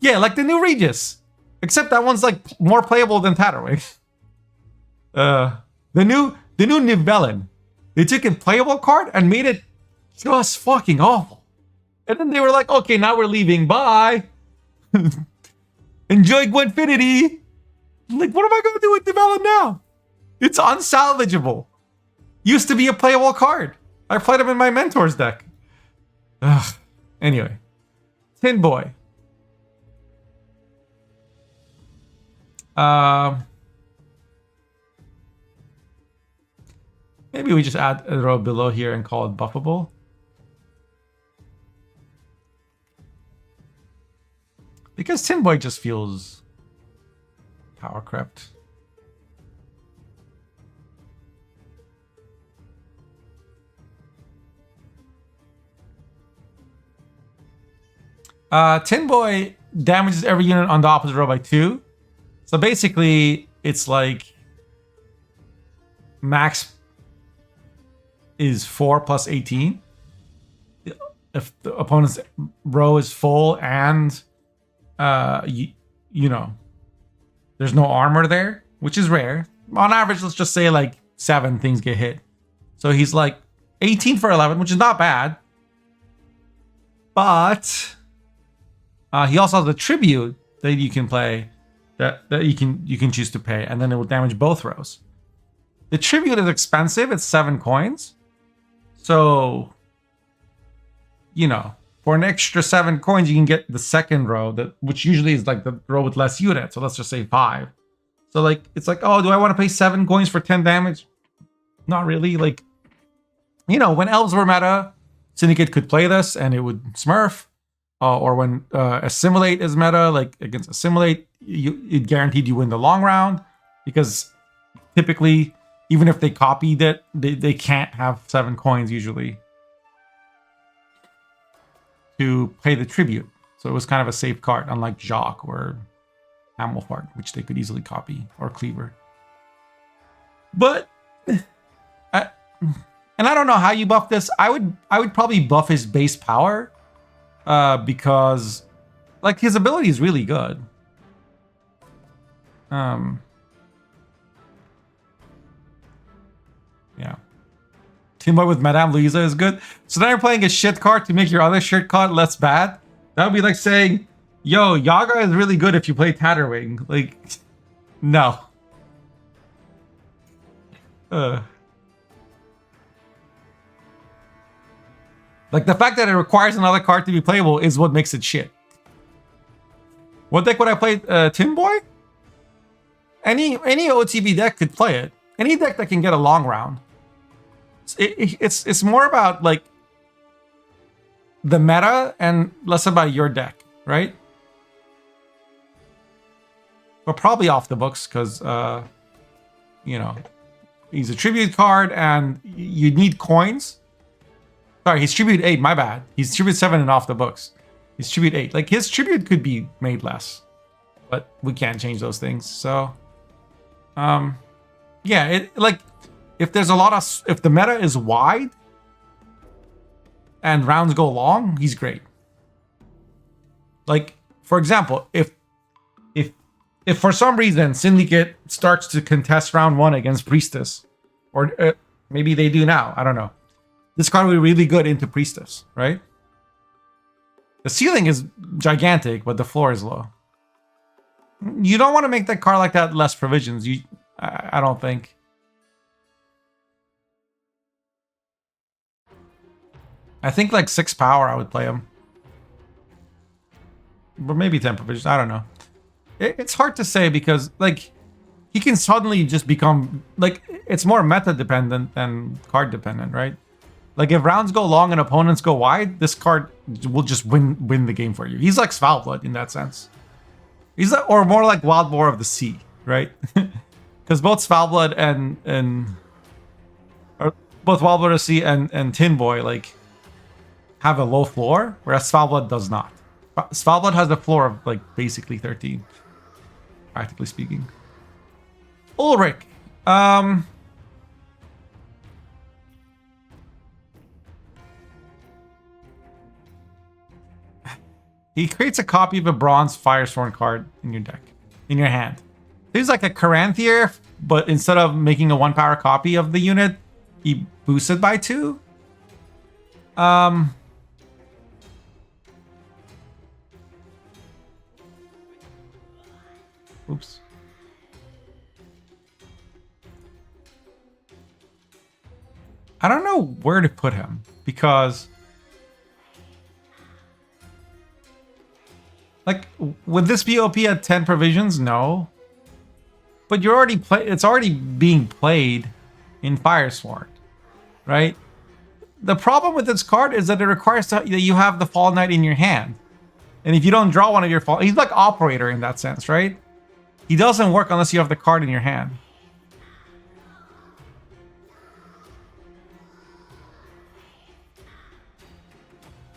Yeah, like the new Regis. Except that one's like more playable than Tatterwing. The new Nivellen. They took a playable card and made it just fucking awful. And then they were like, okay, now we're leaving. Bye. Enjoy Gwentfinity. Like, what am I going to do with Nivellen now? It's unsalvageable. Used to be a playable card. I played him in my Mentor's deck. Ugh. Anyway. Tin Boy. Maybe we just add a row below here and call it buffable. Because Tin Boy just feels power crept. Tin Boy damages every unit on the opposite row by 2. So basically, it's like max is 4 plus 18. If the opponent's row is full and you know, there's no armor there, which is rare. On average, let's just say like 7 things get hit. So he's like 18 for 11, which is not bad. But he also has the tribute that you can play, that you can choose to pay, and then it will damage both rows. The tribute is expensive; it's 7 coins. So, you know, for an extra 7 coins, you can get the second row, which usually is like the row with less units. So let's just say 5. So like, it's like, oh, do I want to pay 7 coins for 10 damage? Not really. Like, you know, when elves were meta, Syndicate could play this and it would smurf. Or when Assimilate is meta, like against Assimilate, it guaranteed you win the long round. Because typically, even if they copied it, they can't have 7 coins usually to pay the tribute. So it was kind of a safe card, unlike Jacques or Amelfart, which they could easily copy, or Cleaver. But, and I don't know how you buff this. I would probably buff his base power, because like his ability is really good. Yeah. Tin Boy with Madame Louisa is good. So now you're playing a shit card to make your other shit card less bad. That would be like saying, yo, Yaga is really good if you play Tatterwing. Like, no. Like, the fact that it requires another card to be playable is what makes it shit. What deck would I play Tin Boy? Any OTB deck could play it. Any deck that can get a long round. It's more about, like, the meta and less about your deck, right? But probably off the books, because, you know, he's a tribute card and you need coins. Sorry, he's tribute 8, my bad. He's tribute 7 and off the books. He's tribute 8. Like, his tribute could be made less. But we can't change those things, so... yeah, it, like, if there's a lot of... If the meta is wide and rounds go long, he's great. Like, for example, if for some reason Syndicate starts to contest round 1 against Priestess, or maybe they do now, I don't know. This card will be really good into Priestess, right? The ceiling is gigantic, but the floor is low. You don't want to make that card like that less provisions. I don't think. I think like 6 power I would play him. But maybe 10 provisions, I don't know. It's hard to say because, like, he can suddenly just become, like, it's more meta dependent than card dependent, right? Like, if rounds go long and opponents go wide, this card will just win the game for you. He's like Svalbard in that sense. He's like, or more like Wild Boar of the Sea, right? Because both Svalbard and or both Wildblood SC and Tin Boy like have a low floor, whereas Svalbard does not. Svalbard has a floor of like basically 13, practically speaking. Ulrich. He creates a copy of a bronze Firesworn card in your deck, in your hand. He's like a Caranthier, but instead of making a 1-power copy of the unit, he boosts it by 2. Oops. I don't know where to put him because like would this be OP at 10 provisions? No. But you're already it's already being played in Firesworn, right? The problem with this card is that it requires that you have the Fall Knight in your hand. And if you don't draw one of your Fall, he's like Operator in that sense, right? He doesn't work unless you have the card in your hand.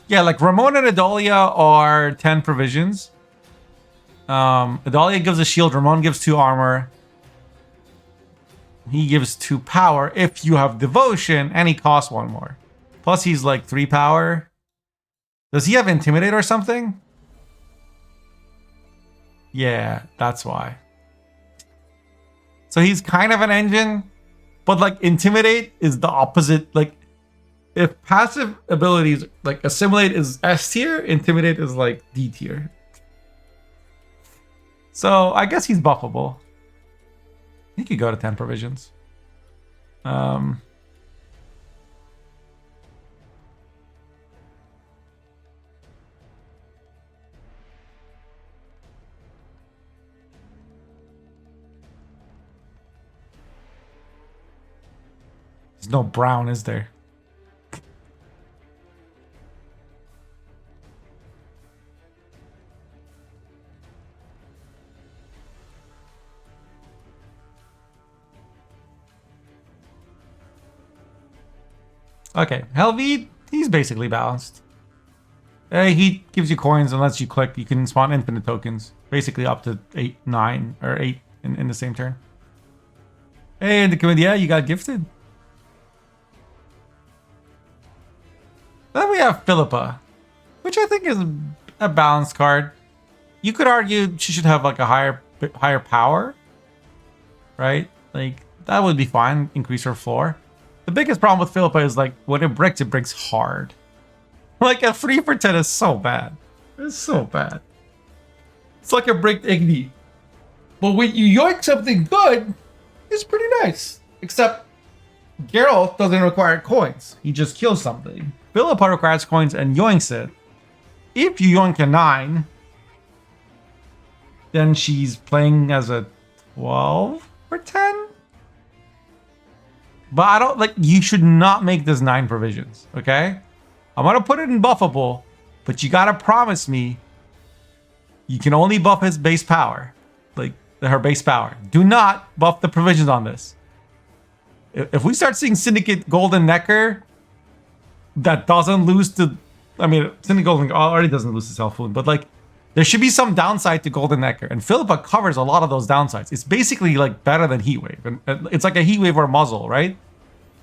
Yeah, like Ramon and Adolia are 10 provisions. Adolia gives a shield, Ramon gives 2 armor. He gives 2 power if you have devotion, and he costs 1 more. Plus he's like 3 power. Does he have Intimidate or something? Yeah, that's why. So he's kind of an engine, but like Intimidate is the opposite. Like if passive abilities like Assimilate is S tier, Intimidate is like D tier. So I guess he's buffable. He could go to 10 provisions. There's no brown, is there? Okay, Helveed, he's basically balanced. He gives you coins and lets you click. You can spawn infinite tokens. Basically up to 8, 9, or 8 in the same turn. Hey, and the committee, yeah, you got gifted. Then we have Philippa, which I think is a balanced card. You could argue she should have like a higher power, right? Like that would be fine, increase her floor. The biggest problem with Philippa is like when it breaks hard. Like a 3 for 10 is so bad. It's so bad. It's like a bricked Igni. But when you yoink something good, it's pretty nice. Except Geralt doesn't require coins. He just kills something. Philippa requires coins and yoinks it. If you yoink a 9, then she's playing as a 12 or 10. But I don't like, you should not make this 9 provisions, okay? I'm gonna put it in buffable, but you gotta promise me you can only buff his base power, like her base power. Do not buff the provisions on this. If we start seeing Syndicate Golden Necker that doesn't lose to, I mean, Syndicate Golden already doesn't lose to Self Wound, but like there should be some downside to Golden Necker, and Philippa covers a lot of those downsides. It's basically like better than Heatwave, and it's like a Heatwave or Muzzle, right?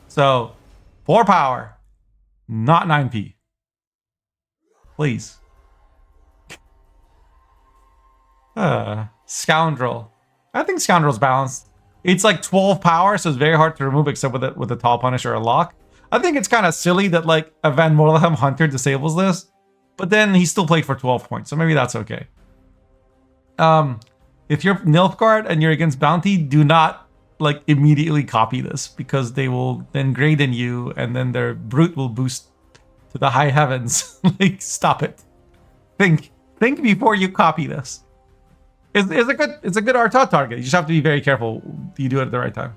So 4 power, not 9p. Please. Scoundrel. I think Scoundrel's balanced. It's like 12 power, so it's very hard to remove except with a Tall Punish or a Lock. I think it's kind of silly that like a Van Morlehem Hunter disables this, but then he still played for 12 points, so maybe that's okay. If you're Nilfgaard and you're against Bounty, do not like immediately copy this because they will then grade in you and then their brute will boost to the high heavens. Like, stop it. Think before you copy this. It's a good Artot target. You just have to be very careful you do it at the right time.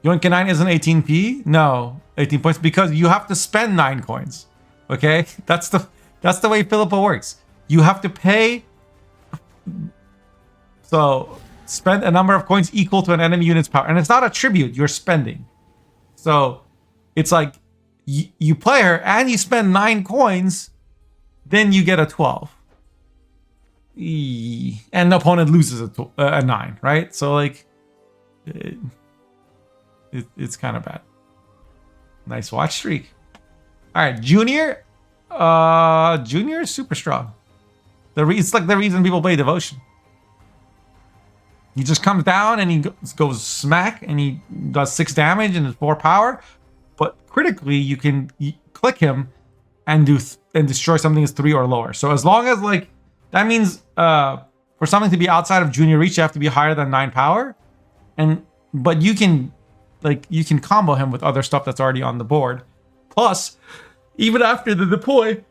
Yoinka 9 isn't 18p? No, 18 points because you have to spend 9 coins. Okay? That's the way Philippa works. You have to pay. So spend a number of coins equal to an enemy unit's power. And it's not a tribute, you're spending. So it's like you play her and you spend 9 coins, then you get a 12. And the opponent loses a 9, right? So like it's kind of bad. Nice watch streak. All right, Junior. Junior is super strong. It's like the reason people play Devotion. He just comes down and he goes smack and he does 6 damage and is 4 power. But critically, you can click him and destroy something that's 3 or lower. So as long as like that means for something to be outside of Junior reach, you have to be higher than 9 power. But you can combo him with other stuff that's already on the board. Plus, even after the deploy,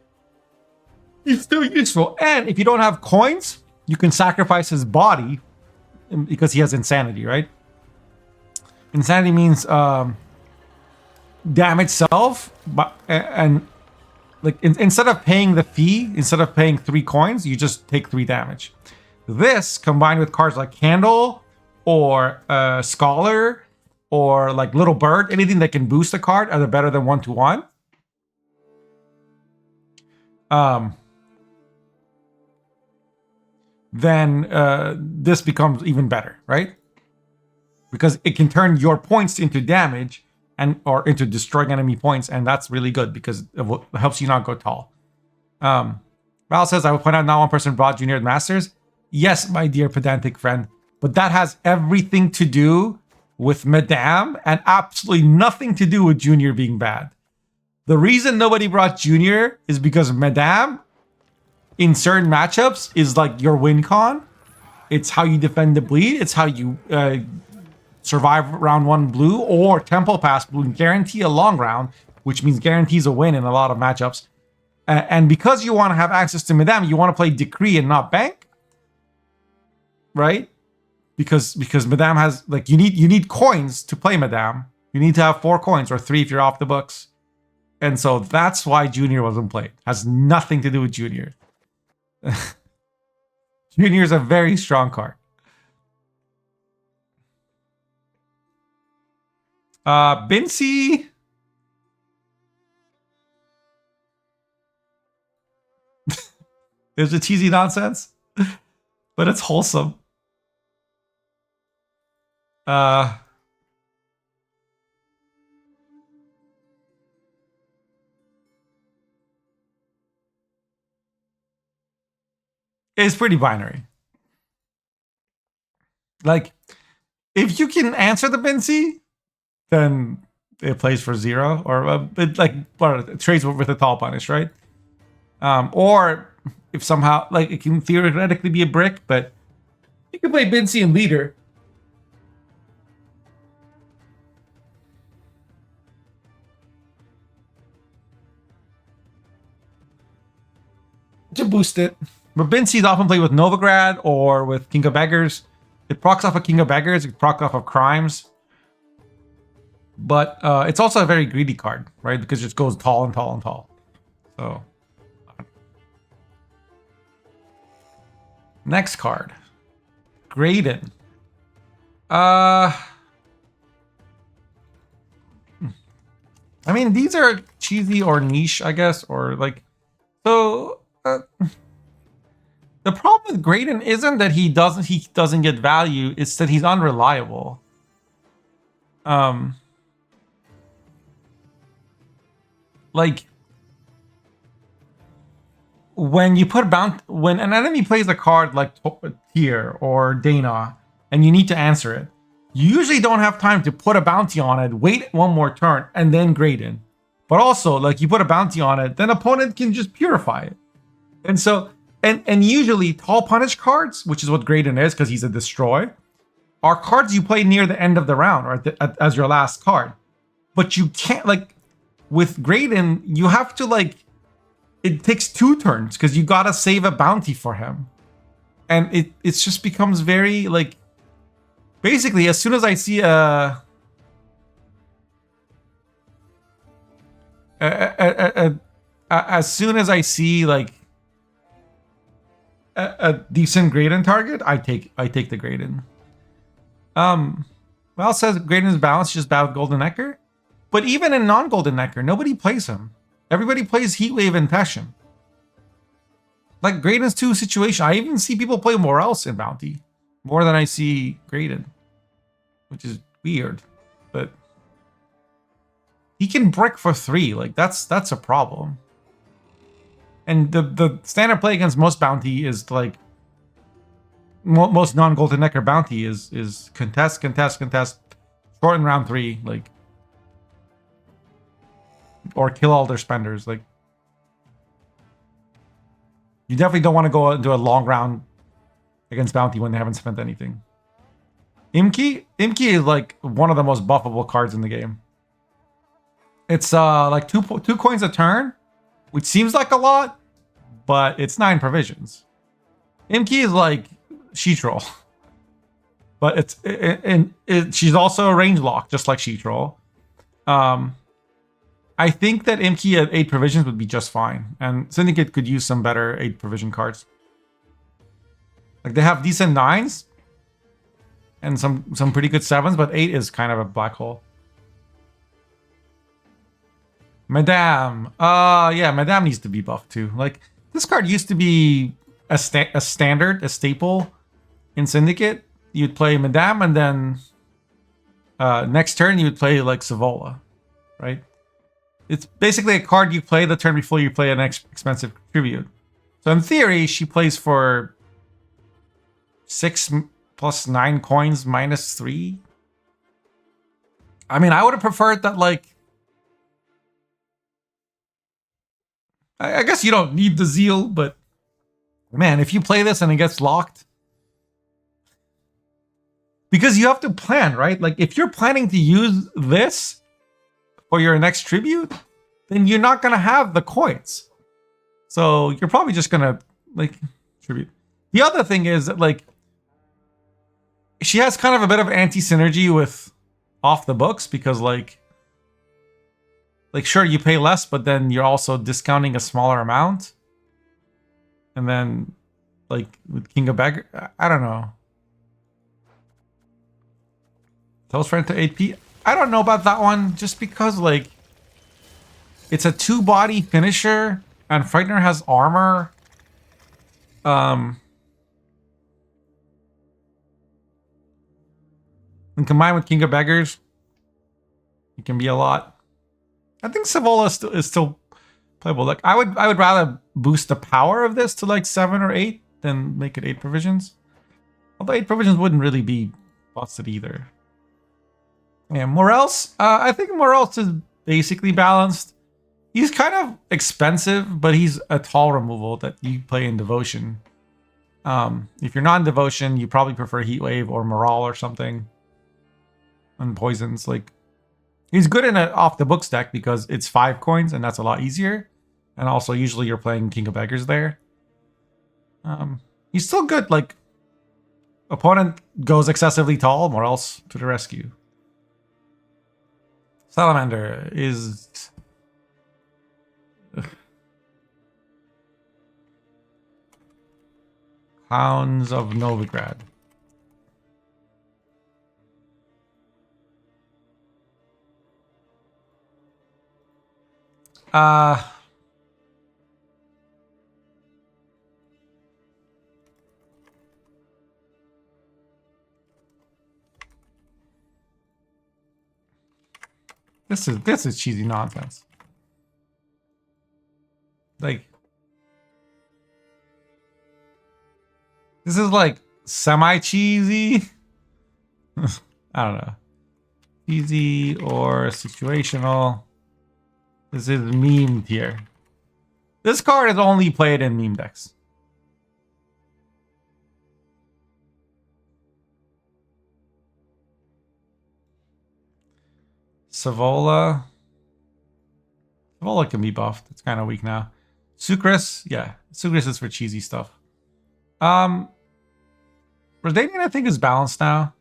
he's still useful. And if you don't have coins, you can sacrifice his body because he has insanity, right? Insanity means damage self, and like instead of paying the fee, instead of paying 3 coins, you just take 3 damage. This combined with cards like Candle or Scholar or like Little Bird, anything that can boost a card are better than 1-1. Then this becomes even better, right? Because it can turn your points into damage or into destroying enemy points, and that's really good because it helps you not go tall. Val says, I will point out not one person brought Junior Masters. Yes, my dear pedantic friend, but that has everything to do with Madame and absolutely nothing to do with Junior being bad. The reason nobody brought Junior is because Madame in certain matchups is like your win con. It's how you defend the bleed. It's how you survive round 1 blue or tempo pass blue and guarantee a long round, which means guarantees a win in a lot of matchups. And because you want to have access to Madame, you want to play Decree and not Bank, right? Because Madame has like you need coins to play Madame. You need to have 4 coins or 3 if you're off the books. And so that's why Junior wasn't played. Has nothing to do with Junior. Junior is a very strong card. Bincy. There's a cheesy nonsense, but it's wholesome. It's pretty binary. Like, if you can answer the Bincy, then it plays for 0, or it trades with a tall punish, right? Or if somehow, like, it can theoretically be a brick, but you can play Bincy and Leader. To boost it. But Bincy is often played with Novigrad or with King of Beggars. It procs off of King of Beggars, it procs off of Crimes. But it's also a very greedy card, right? Because it just goes tall and tall and tall. So. Next card. Graydon. I mean, these are cheesy or niche, I guess, or like, so the problem with Graydon isn't that he doesn't get value, it's that he's unreliable. Like when an enemy plays a card like Tyr or Dana and you need to answer it, you usually don't have time to put a bounty on it, wait 1 more turn, and then Graydon. But also, like, you put a bounty on it, then opponent can just purify it. And so, and usually tall punish cards, which is what Graydon is because he's a destroy, are cards you play near the end of the round or as your last card. But you can't, like, with Graydon, you have to, like, it takes 2 turns because you gotta save a bounty for him. And it just becomes very, like, basically, as soon as I see as soon as I see like a decent Graydon target, I take the Graydon. Well, says Graydon's balance just bad with Golden Necker. But even in non-Golden Necker, nobody plays him. Everybody plays Heatwave and Passion. Like Graydon's 2 situation. I even see people play Morels in Bounty. More than I see Graydon. Which is weird. But he can brick for 3. Like that's a problem. And the standard play against most Bounty is like most non-Golden Necker Bounty is contest, short in round 3, like, or kill all their spenders. Like, you definitely don't want to go into a long round against Bounty when they haven't spent anything. Imki is like one of the most buffable cards in the game. It's like two coins a turn, which seems like a lot, but it's 9 provisions. Imki is like She-Troll. But she's also a range lock, just like She-Troll. I think that Imki at 8 provisions would be just fine. And Syndicate could use some better 8 provision cards. Like they have decent 9s. And some pretty good 7s, but 8 is kind of a black hole. Madame. Yeah, Madame needs to be buffed too. Like, this card used to be a standard, a staple in Syndicate. You'd play Madame, and then next turn you would play like Savola, right? It's basically a card you play the turn before you play an expensive tribute. So in theory, she plays for 6 plus 9 coins minus 3. I mean, I would have preferred that, like, I guess you don't need the Zeal, but man, if you play this and it gets locked, because you have to plan, right? Like, if you're planning to use this for your next tribute, then you're not going to have the coins. So you're probably just going to, like, tribute. The other thing is that, like, she has kind of a bit of anti-synergy with off the books because, like, sure, you pay less, but then you're also discounting a smaller amount. And then, like, with King of Beggar, I don't know. Tells friend to 8p. I don't know about that one, just because, like, it's a 2-body finisher, and Frightener has armor. And combined with King of Beggars, it can be a lot. I think Savola is still playable. Like, I would rather boost the power of this to like 7 or 8 than make it 8 provisions. Although 8 provisions wouldn't really be busted either. Yeah, Morels. I think Morels is basically balanced. He's kind of expensive, but he's a tall removal that you play in Devotion. If you're not in Devotion, you probably prefer Heatwave or Morale or something. And Poisons, like, he's good in an off-the-books deck because it's 5 coins, and that's a lot easier. And also, usually you're playing King of Beggars there. He's still good, like, opponent goes excessively tall, Morels to the rescue. Salamander is... Hounds of Novigrad. This is cheesy nonsense. Like, this is like semi-cheesy. I don't know. Cheesy or situational. This is meme tier. This card is only played in meme decks. Savola. Savola can be buffed. It's kind of weak now. Sucrus. Yeah. Sucrus is for cheesy stuff. Redanian, I think, is balanced now.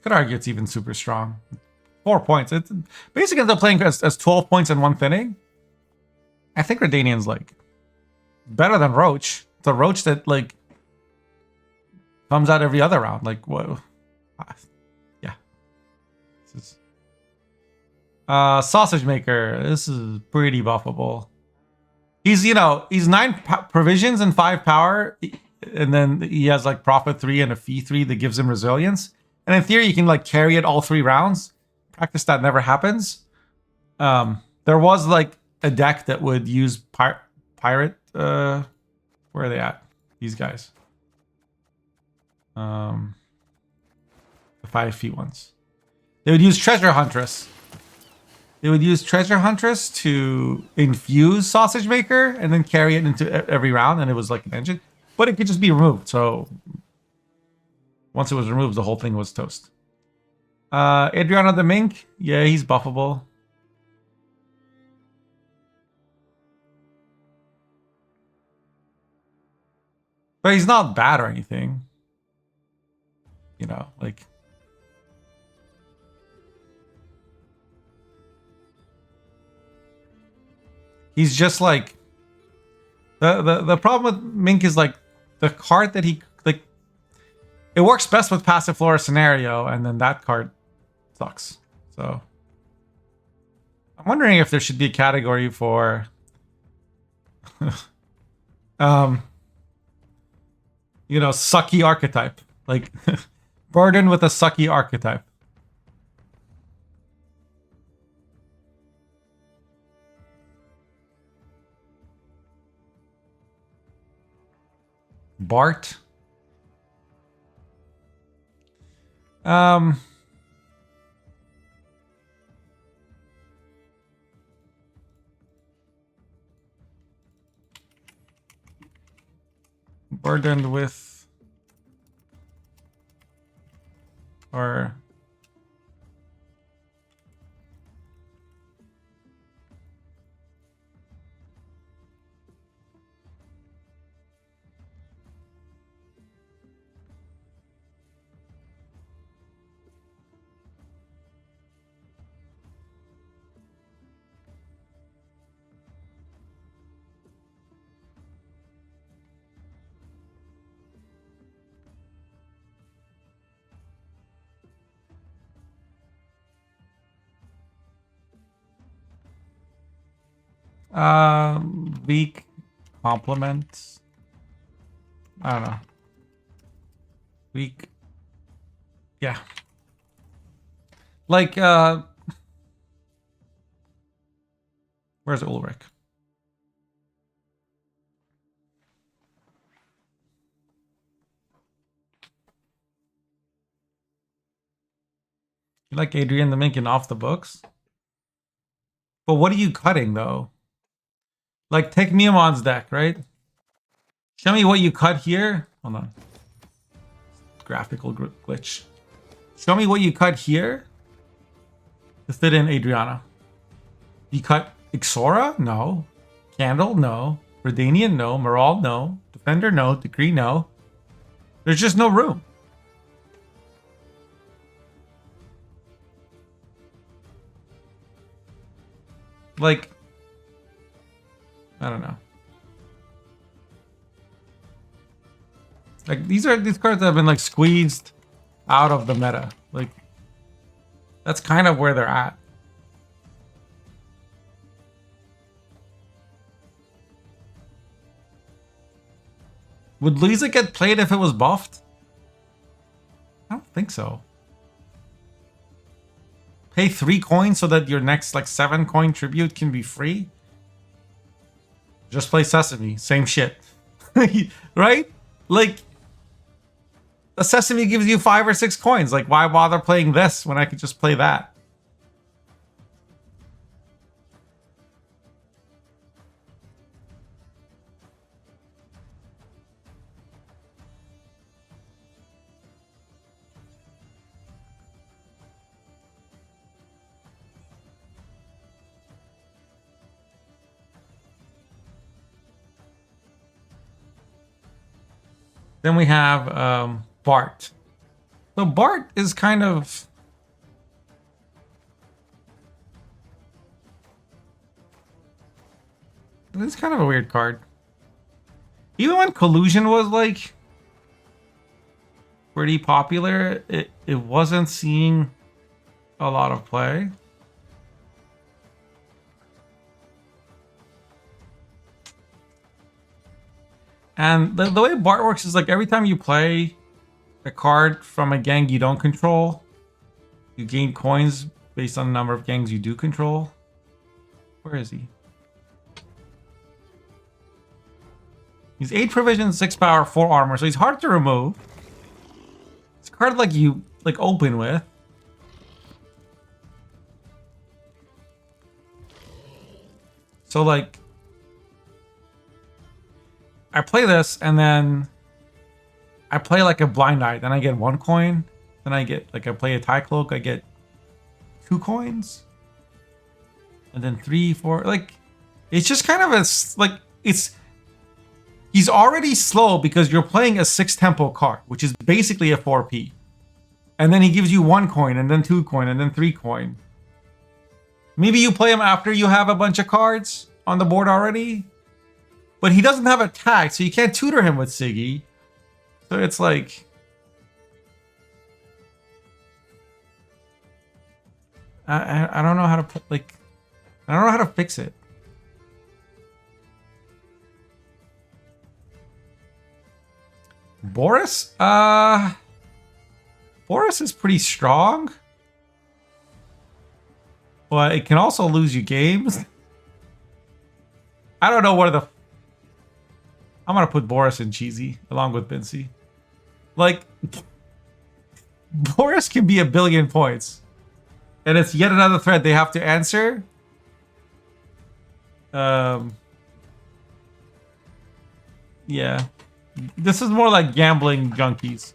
Could argue it's even super strong. 4 points. It basically ends up playing as 12 points in one thinning. I think Redanian's, like, better than Roach. It's a Roach that, like, comes out every other round. Like, whoa. Yeah. This is... Sausage Maker. This is pretty buffable. He's, you know, he's 9 provisions and 5 power. And then he has like Profit 3 and a Fee 3 that gives him resilience. And in theory, you can like carry it all 3 rounds. Practice that never happens. There was like a deck that would use pirate. Where are they at? These guys. The 5 feet ones. They would use Treasure Huntress. They would use Treasure Huntress to infuse Sausage Maker and then carry it into every round, and it was like an engine. But it could just be removed, so once it was removed, the whole thing was toast. Adriana the Mink, yeah, he's buffable. But he's not bad or anything. You know, like... He's just like... The problem with Mink is like the card that he... like, it works best with passive flora scenario, and then that card sucks. So... I'm wondering if there should be a category for... you know, sucky archetype. Like, burden with a sucky archetype. Bart. Burdened with, or weak compliments. I don't know. Weak. Yeah. Like, where's Ulrich? You like Adrian the Minkin off the books? But what are you cutting, though? Like, take Miamon's deck, right? Show me what you cut here. Hold on. Graphical glitch. Show me what you cut here to fit in Adriana. You cut Ixora? No. Candle? No. Redanian? No. Maral? No. Defender? No. Decree? No. There's just no room. Like, I don't know. Like, these cards that have been like squeezed out of the meta. Like, that's kind of where they're at. Would Lisa get played if it was buffed? I don't think so. Pay 3 coins so that your next like 7 coin tribute can be free? Just play Sesame. Same shit. Right? Like, a Sesame gives you 5 or 6 coins. Like, why bother playing this when I could just play that? Then we have Bart. So Bart is kind of... It's kind of a weird card. Even when Collusion was like... pretty popular. It wasn't seeing a lot of play. And the way Bart works is like every time you play a card from a gang you don't control, you gain coins based on the number of gangs you do control. Where is he? He's 8 provision, 6 power, 4 armor, so he's hard to remove. It's a card like you open with. So like I play this and then I play like a blind eye, then I get 1 coin. Then I get like I play a tie cloak, I get 2 coins. And then 3, 4, like it's just kind of he's already slow because you're playing a 6 tempo card, which is basically a 4p. And then he gives you 1 coin and then 2 coin and then 3 coin. Maybe you play him after you have a bunch of cards on the board already. But he doesn't have a tag, so you can't tutor him with Siggy. So it's like... I don't know how to like... I don't know how to fix it. Boris? Boris is pretty strong. But it can also lose you games. I don't know where the... I'm gonna put Boris and Cheesy along with Bincy. Like, Boris can be a billion points. And it's yet another thread they have to answer. Yeah. This is more like gambling junkies.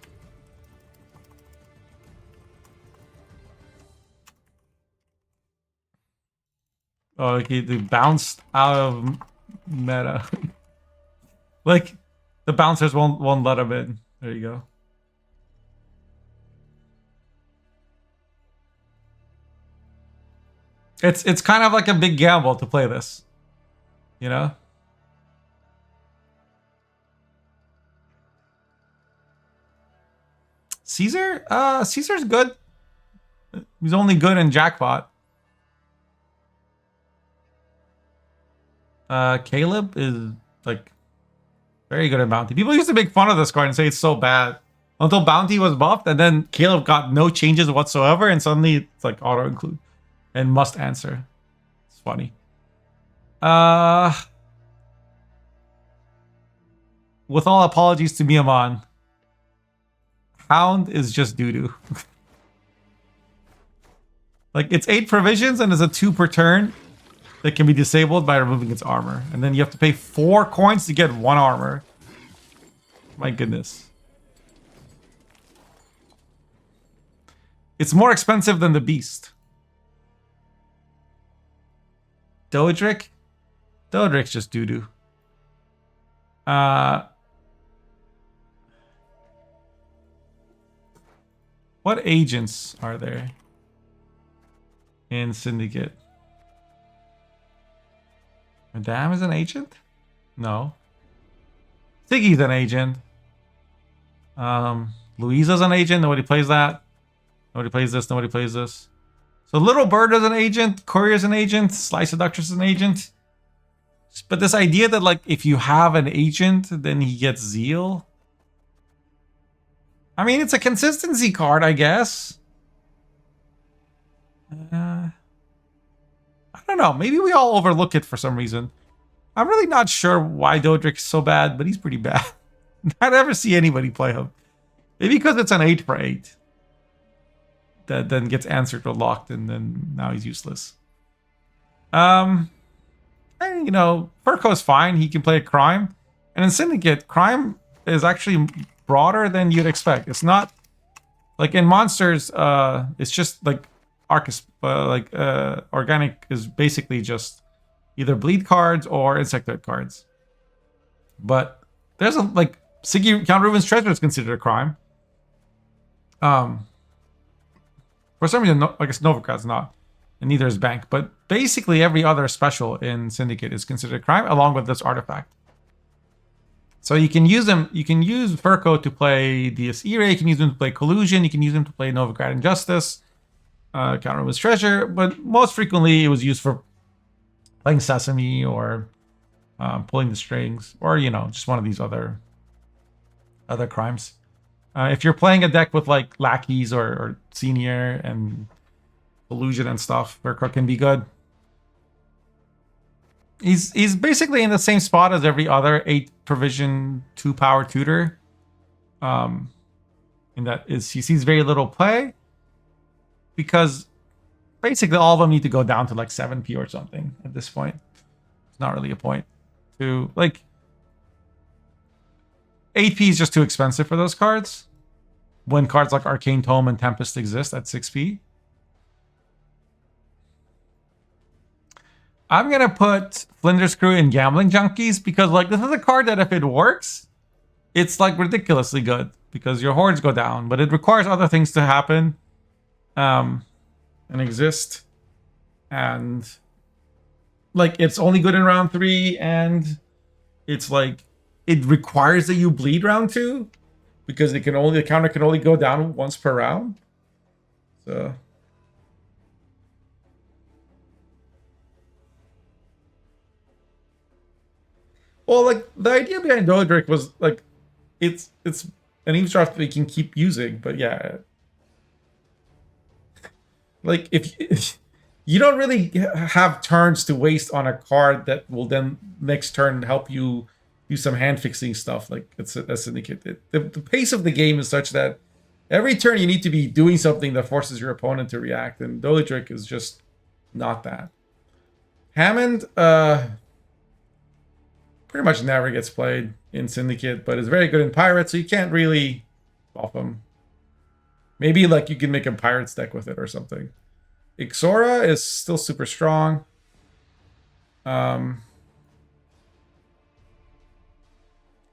Oh, okay, they bounced out of meta. Like, the bouncers won't let him in. There you go. It's kind of like a big gamble to play this. You know? Caesar? Caesar's good. He's only good in jackpot. Caleb is like very good at bounty. People used to make fun of this card and say it's so bad until bounty was buffed, and then Caleb got no changes whatsoever, and suddenly it's like auto include and must answer. It's funny. With all apologies to Miyaman, Hound is just doo-doo. Like, it's 8 provisions and there's a 2 per turn that can be disabled by removing its armor. And then you have to pay 4 coins to get 1 armor. My goodness. It's more expensive than the Beast. Doedric? Doedric's just doo-doo. What agents are there in Syndicate? Madame is an agent? No. Siggy's an agent. Louisa's an agent. Nobody plays that. Nobody plays this. Nobody plays this. So Little Bird is an agent. Courier's an agent. Sly Seductress is an agent. But this idea that, like, if you have an agent, then he gets Zeal. I mean, it's a consistency card, I guess. I don't know. Maybe we all overlook it for some reason. I'm really not sure why Doedric's so bad, but he's pretty bad. I never see anybody play him. Maybe because it's an 8 for 8. That then gets answered or locked, and then now he's useless. And, you know, Furco's fine. He can play a crime. And in Syndicate, crime is actually broader than you'd expect. It's not like in monsters. It's just like organic is basically just either bleed cards or insectoid cards. But there's like Siggy Count Reuben's treasure is considered a crime. For some reason, I guess Novigrad's not, and neither is Bank. But basically, every other special in Syndicate is considered a crime, along with this artifact. So you can use them. You can use Furco to play Dies Irae. You can use them to play Collusion. You can use them to play Novigrad Injustice, Countermove's Treasure. But most frequently, it was used for playing Sesame or pulling the strings, or just one of these other crimes. If you're playing a deck with like lackeys or senior and Collusion and stuff, Furco can be good. He's basically in the same spot as every other 8 provision 2 power tutor. In that is he sees very little play because basically all of them need to go down to like 7p or something at this point. It's not really a point to like 8p is just too expensive for those cards. When cards like Arcane Tome and Tempest exist at 6p. I'm going to put Flinders Crew in Gambling Junkies because, like, this is a card that if it works, it's, like, ridiculously good because your hordes go down. But it requires other things to happen and exist. And, like, it's only good in round 3 and it's, like, it requires that you bleed round 2 because the counter can only go down once per round. So... Well, like, the idea behind Doedric was, like, it's an eavesdrop that you can keep using, but yeah. Like, if you don't really have turns to waste on a card that will then next turn help you do some hand-fixing stuff, like it's a Syndicate. The pace of the game is such that every turn you need to be doing something that forces your opponent to react, and Doedric is just not that. Hammond, pretty much never gets played in Syndicate, but is very good in Pirates, so you can't really buff him. Maybe like you can make a Pirates deck with it or something. Ixora is still super strong. It's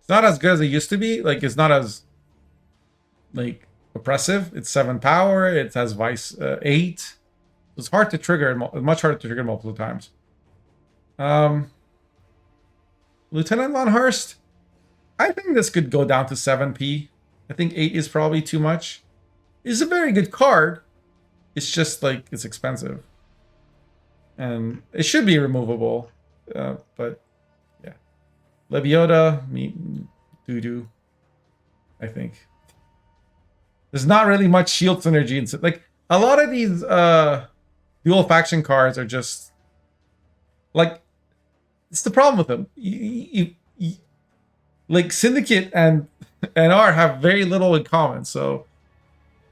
not as good as it used to be. Like, it's not as like oppressive. It's 7 power. It has Vice 8. It's hard to trigger. Much harder to trigger multiple times. Lieutenant Von Hurst, I think this could go down to 7p. I think 8 is probably too much. It's a very good card. It's just like it's expensive. And it should be removable. But yeah. Lebiota, doo-doo, I think. There's not really much shield synergy. Like, a lot of these dual faction cards are just like, it's the problem with them. Like, Syndicate and NR have very little in common. So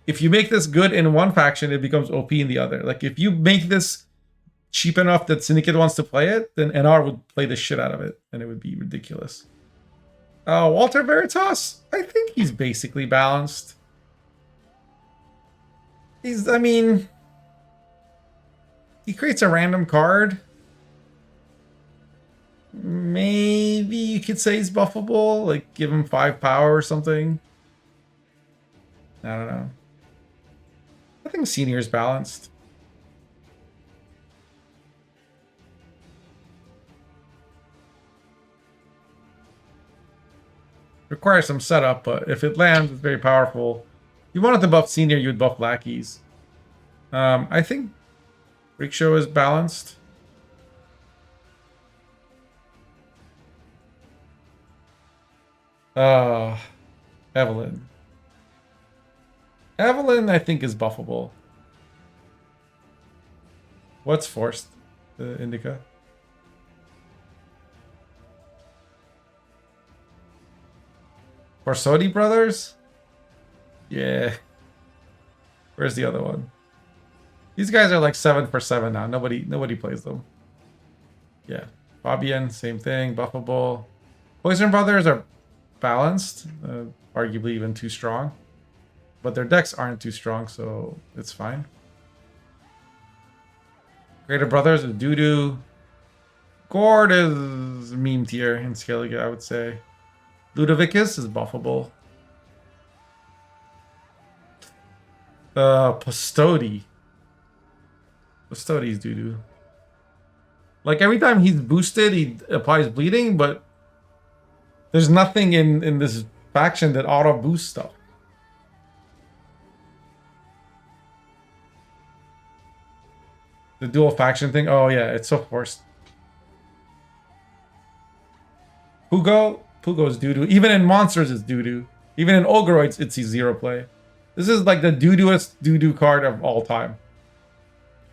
if you make this good in one faction, it becomes OP in the other. Like, if you make this cheap enough that Syndicate wants to play it, then NR would play the shit out of it, and it would be ridiculous. Walter Veritas, I think he's basically balanced. I mean, he creates a random card. Maybe you could say he's buffable, like give him 5 power or something. I don't know. I think Senior is balanced. Requires some setup, but if it lands, it's very powerful. If you wanted to buff Senior, you would buff lackeys. I think Freak Show is balanced. Evelyn. Evelyn, I think, is buffable. What's forced? Indica. Corsodi Brothers? Yeah. Where's the other one? These guys are like 7 for 7 now. Nobody plays them. Yeah. Fabian, same thing. Buffable. Poison Brothers are balanced. Arguably even too strong. But their decks aren't too strong, so it's fine. Greater Brothers is doo-doo. Gord is meme tier in Skellige, I would say. Ludovicus is buffable. Postodi. Postodi's doo-doo. Like, every time he's boosted, he applies bleeding, but There's nothing in this faction that auto boosts stuff. The dual faction thing. Oh yeah, it's so forced. Pugo's doo-doo. Even in monsters, it's doo-doo. Even in Ogoroids, it's a 0 play. This is like the doo-dooest doo-doo card of all time.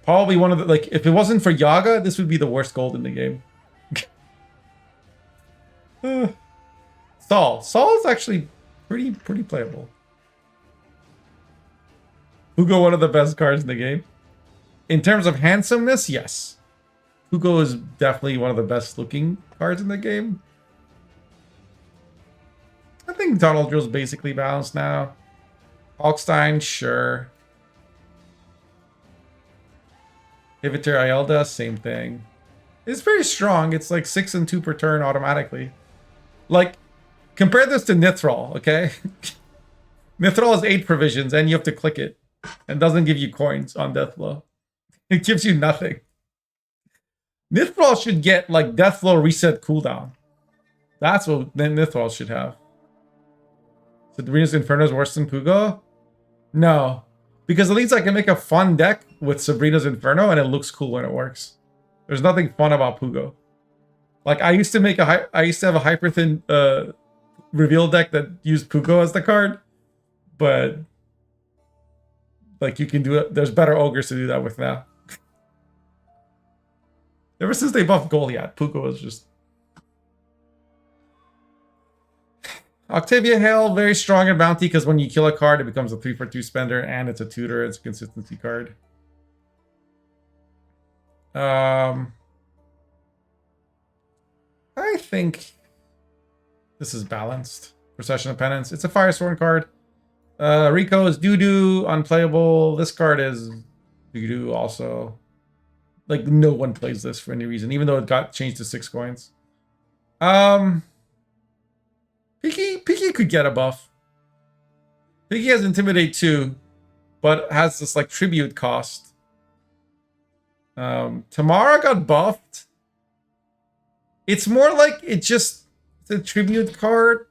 Probably one of the, like, if it wasn't for Yaga, this would be the worst gold in the game. Saul is actually pretty playable. Pugo, one of the best cards in the game. In terms of handsomeness, yes. Pugo is definitely one of the best looking cards in the game. I think Tunnel Drill's basically balanced now. Hulkstein, sure. Ivitor Ielda, same thing. It's very strong. It's like 6 and 2 per turn automatically. Like, compare this to Nithrol, okay? Nithrol has 8 provisions and you have to click it. And doesn't give you coins on Deathblow. It gives you nothing. Nithrol should get like Deathblow reset cooldown. That's what Nithrol should have. So Sabrina's Inferno is worse than Pugo? No. Because at least I can make a fun deck with Sabrina's Inferno and it looks cool when it works. There's nothing fun about Pugo. Like I used to have a hyper thin reveal deck that used Pugo as the card, but like you can do it. There's better ogres to do that with now. Ever since they buffed Goliath, Pugo is just Octavia Hale, very strong in bounty because when you kill a card, it becomes a 3/2 spender and it's a tutor. It's a consistency card. I think this is balanced. Procession of Penance. It's a Firesworn card. Rico is doo-doo, unplayable. This card is doo-doo also. Like, no one plays this for any reason, even though it got changed to 6 coins. Piki could get a buff. Piki has Intimidate 2, but has this, like, tribute cost. Tamara got buffed. It's more like it's a tribute card.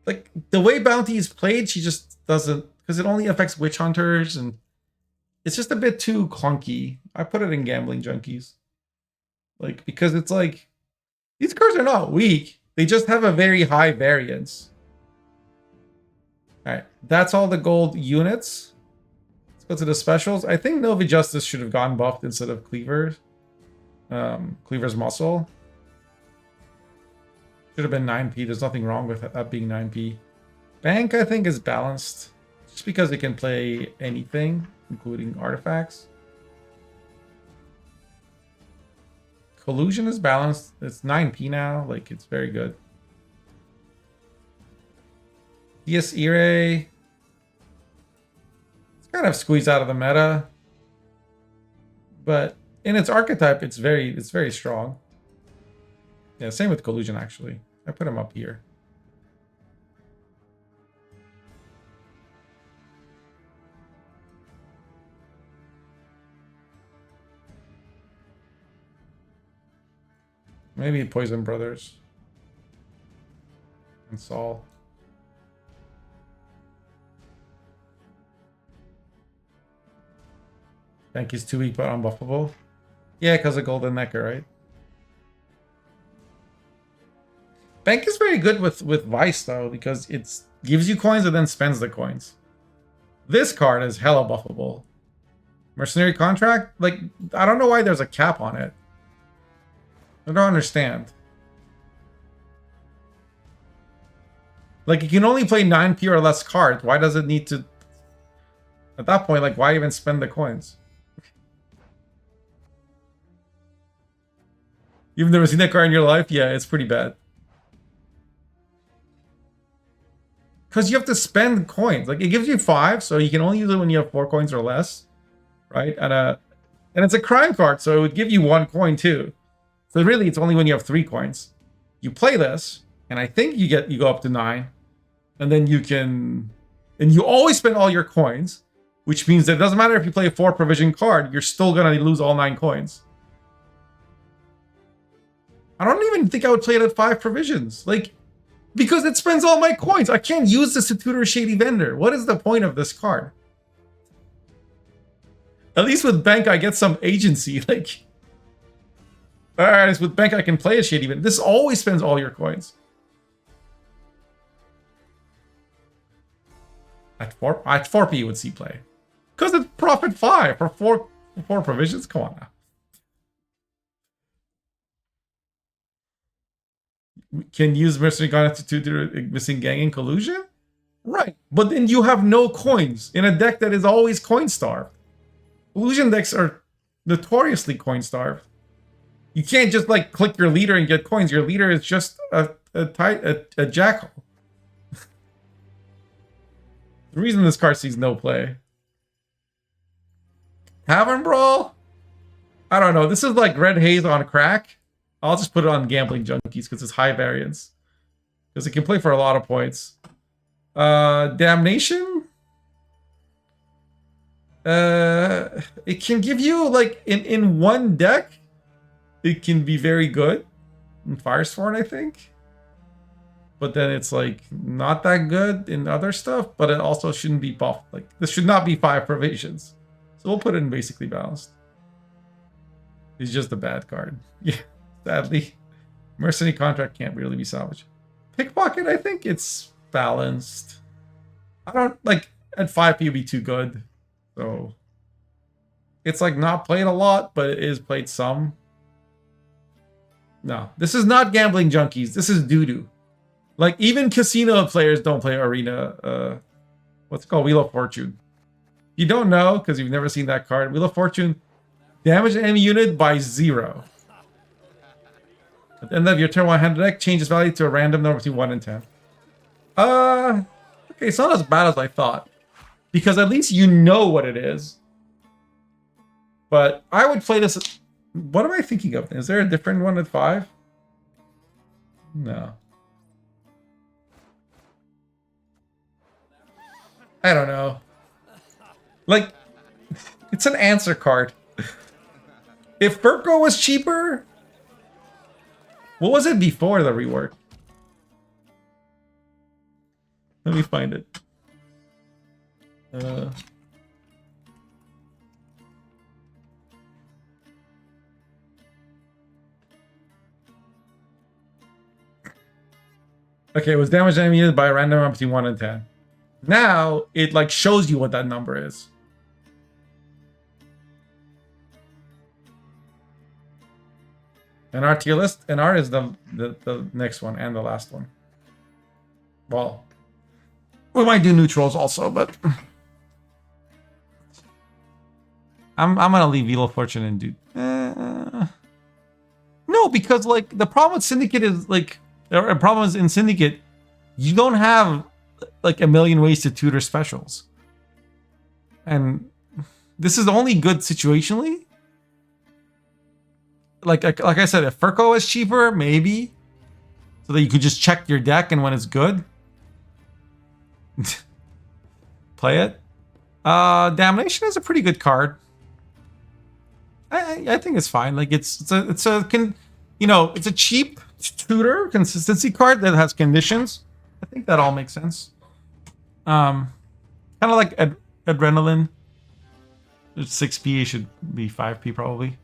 Like, the way Bounty is played, she just doesn't, because it only affects Witch Hunters, and it's just a bit too clunky. I put it in Gambling Junkies. Like, because it's like, these cards are not weak. They just have a very high variance. Alright, that's all the gold units. Let's go to the specials. I think Nova Justice should have gone buffed instead of Cleaver. Cleaver's Muscle. Should have been 9p. There's nothing wrong with that being 9p. Bank, I think, is balanced. Just because it can play anything, including artifacts. Collusion is balanced. It's 9p now. Like, it's very good. Dies Irae. It's kind of squeezed out of the meta. But in its archetype, it's very strong. Yeah, same with Collusion, actually. I put him up here. Maybe Poison Brothers. And Saul. Bank is too weak but unbuffable. Yeah, because of Golden Necker, right? Bank is very good with Vice, though, because it gives you coins and then spends the coins. This card is hella buffable. Mercenary Contract? Like, I don't know why there's a cap on it. I don't understand. Like, you can only play 9p or less cards. Why does it need to... At that point, like, why even spend the coins? You've never seen that card in your life? Yeah, it's pretty bad. Because you have to spend coins. Like, it gives you 5, so you can only use it when you have 4 coins or less. Right? And it's a crime card, so it would give you 1 coin, too. So really, it's only when you have 3 coins. You play this, and I think you go up to 9. And then you can... And you always spend all your coins, which means that it doesn't matter if you play a 4 provision card, you're still going to lose all 9 coins. I don't even think I would play it at 5 provisions. Like, Because it spends all my coins. I can't use this to tutor a shady vendor. What is the point of this card? At least with Bank, I get some agency. Like, alright, with Bank, I can play a shady vendor. This always spends all your coins. At 4p, you would see play. Because it's profit 5 for four provisions. Come on now. Can use Mercenary Gun to tutor missing gang in collusion? Right. But then you have no coins in a deck that is always coin starved. Collusion decks are notoriously coin starved. You can't just like click your leader and get coins. Your leader is just a jackal. The reason this card sees no play. Tavern Brawl? I don't know. This is like Red Haze on crack. I'll just put it on Gambling Junkies because it's high variance. Because it can play for a lot of points. Damnation? It can give you, like, in one deck, it can be very good. In Firesworn, I think. But then it's, like, not that good in other stuff. But it also shouldn't be buffed. Like, this should not be 5 provisions. So we'll put it in basically balanced. It's just a bad card. Yeah. Sadly, Mercenary Contract can't really be salvaged. Pickpocket, I think it's balanced. I don't, like, at 5p would be too good. So, it's, like, not played a lot, but it is played some. No, this is not Gambling Junkies. This is doo-doo. Like, even casino players don't play Arena, what's it called? Wheel of Fortune. You don't know, because you've never seen that card. Wheel of Fortune, damage an enemy unit by 0. At the end of your turn, 100 deck, change its value to a random number between 1 and 10. Okay, it's not as bad as I thought. Because at least you know what it is. But I would play this... What am I thinking of? Is there a different one at 5? No. I don't know. Like, it's an answer card. If Furco was cheaper... What was it before the rework? Let me find it. Okay, it was damage enemy by a random number between 1 and 10. Now, it like shows you what that number is. And our tier list, and R is the next one and the last one. Well, we might do neutrals also, but I'm gonna leave Wheel of Fortune and do. No, because like the problem with Syndicate is like, or a problem is in Syndicate, you don't have like a million ways to tutor specials, and this is only good situationally. Like I said, if Furco is cheaper, maybe. So that you could just check your deck and when it's good. Play it. Damnation is a pretty good card. I think it's fine. Like it's a cheap tutor consistency card that has conditions. I think that all makes sense. Kind of like Adrenaline. It's 6p, it should be 5p probably.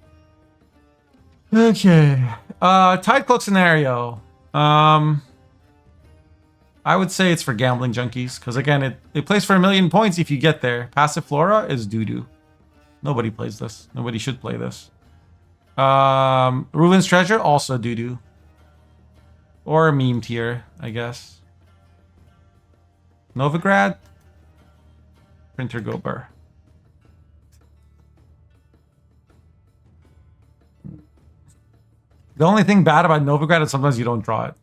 Okay. Tide Cloak scenario. I would say it's for Gambling Junkies, because again, it plays for 1,000,000 points if you get there. Passive Flora is doo-doo. Nobody plays this. Nobody should play this. Ruin's Treasure, also doo-doo. Or a meme tier, I guess. Novigrad. Printer Gober. The only thing bad about Novigrad is sometimes you don't draw it.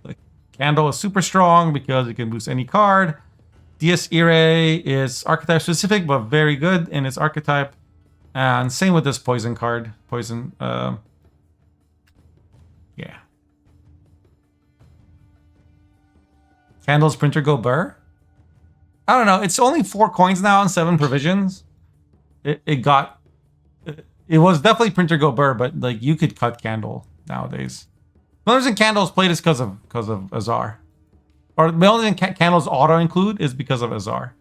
Like, Candle is super strong because it can boost any card. Dies Irae is archetype specific, but very good in its archetype. And same with this Poison card. Poison, yeah. Candle's Printer Go Burr? I don't know. It's only 4 coins now and 7 provisions. It was definitely Printer Go Burr, but like you could cut Candle nowadays. Melons and Candles played is because of Azar. Or Melons and Candles auto include is because of Azar.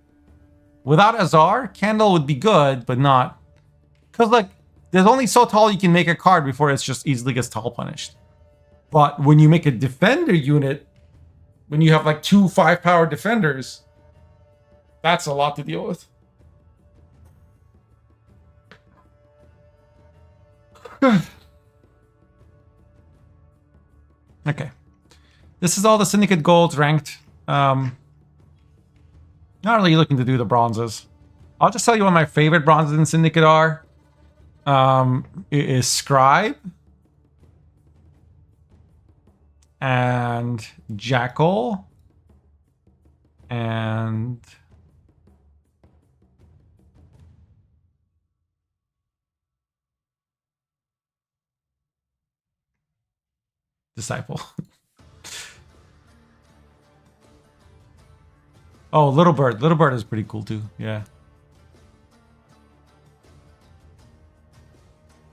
Without Azar, Candle would be good, but not. Because, like, there's only so tall you can make a card before it's just easily gets tall punished. But when you make a defender unit, when you have like 2 5-power defenders, that's a lot to deal with. Okay. This is all the Syndicate Golds ranked. Not really looking to do the bronzes. I'll just tell you what my favorite bronzes in Syndicate are. It is Scribe. And Jackal. And... Disciple. Oh, Little Bird. Little Bird is pretty cool too. Yeah.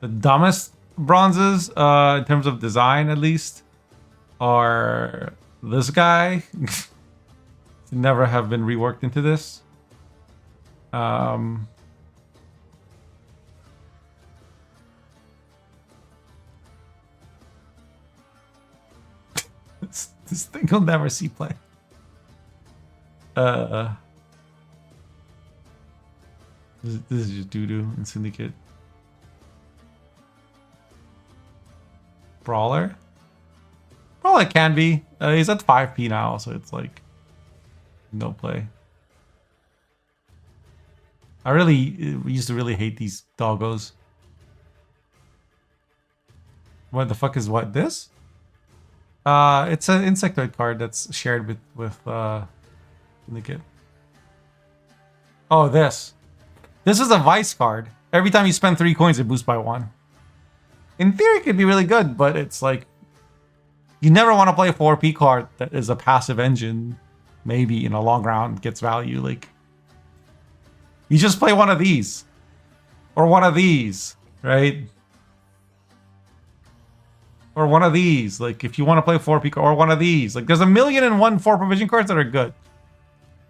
The dumbest bronzes, in terms of design at least, are this guy. Never have been reworked into this. This thing will never see play. This is just doo-doo in Syndicate. Brawler? Brawler can be. He's at 5p now, so it's like no play. I used to really hate these doggos. What the fuck is what this? It's an insectoid card that's shared with Syndicate. Oh, this. This is a Vice card. Every time you spend 3 coins, it boosts by 1. In theory, it could be really good, but it's like... You never want to play a 4p card that is a passive engine. Maybe in a long round gets value. Like, you just play one of these. Or one of these, right? Or one of these. Like, if you want to play 4p card, or one of these. Like, there's 1,000,001 4 provision cards that are good.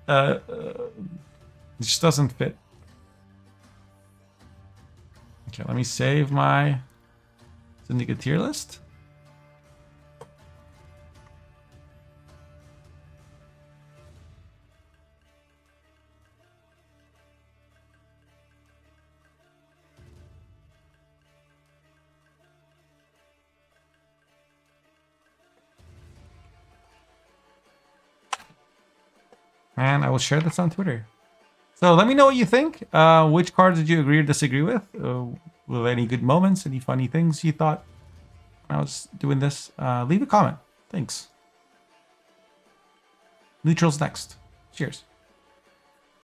It just doesn't fit. Okay, let me save my Syndicate tier list. And I will share this on Twitter. So let me know what you think. Which cards did you agree or disagree with? Were there any good moments? Any funny things you thought when I was doing this? Leave a comment. Thanks. Neutral's next. Cheers.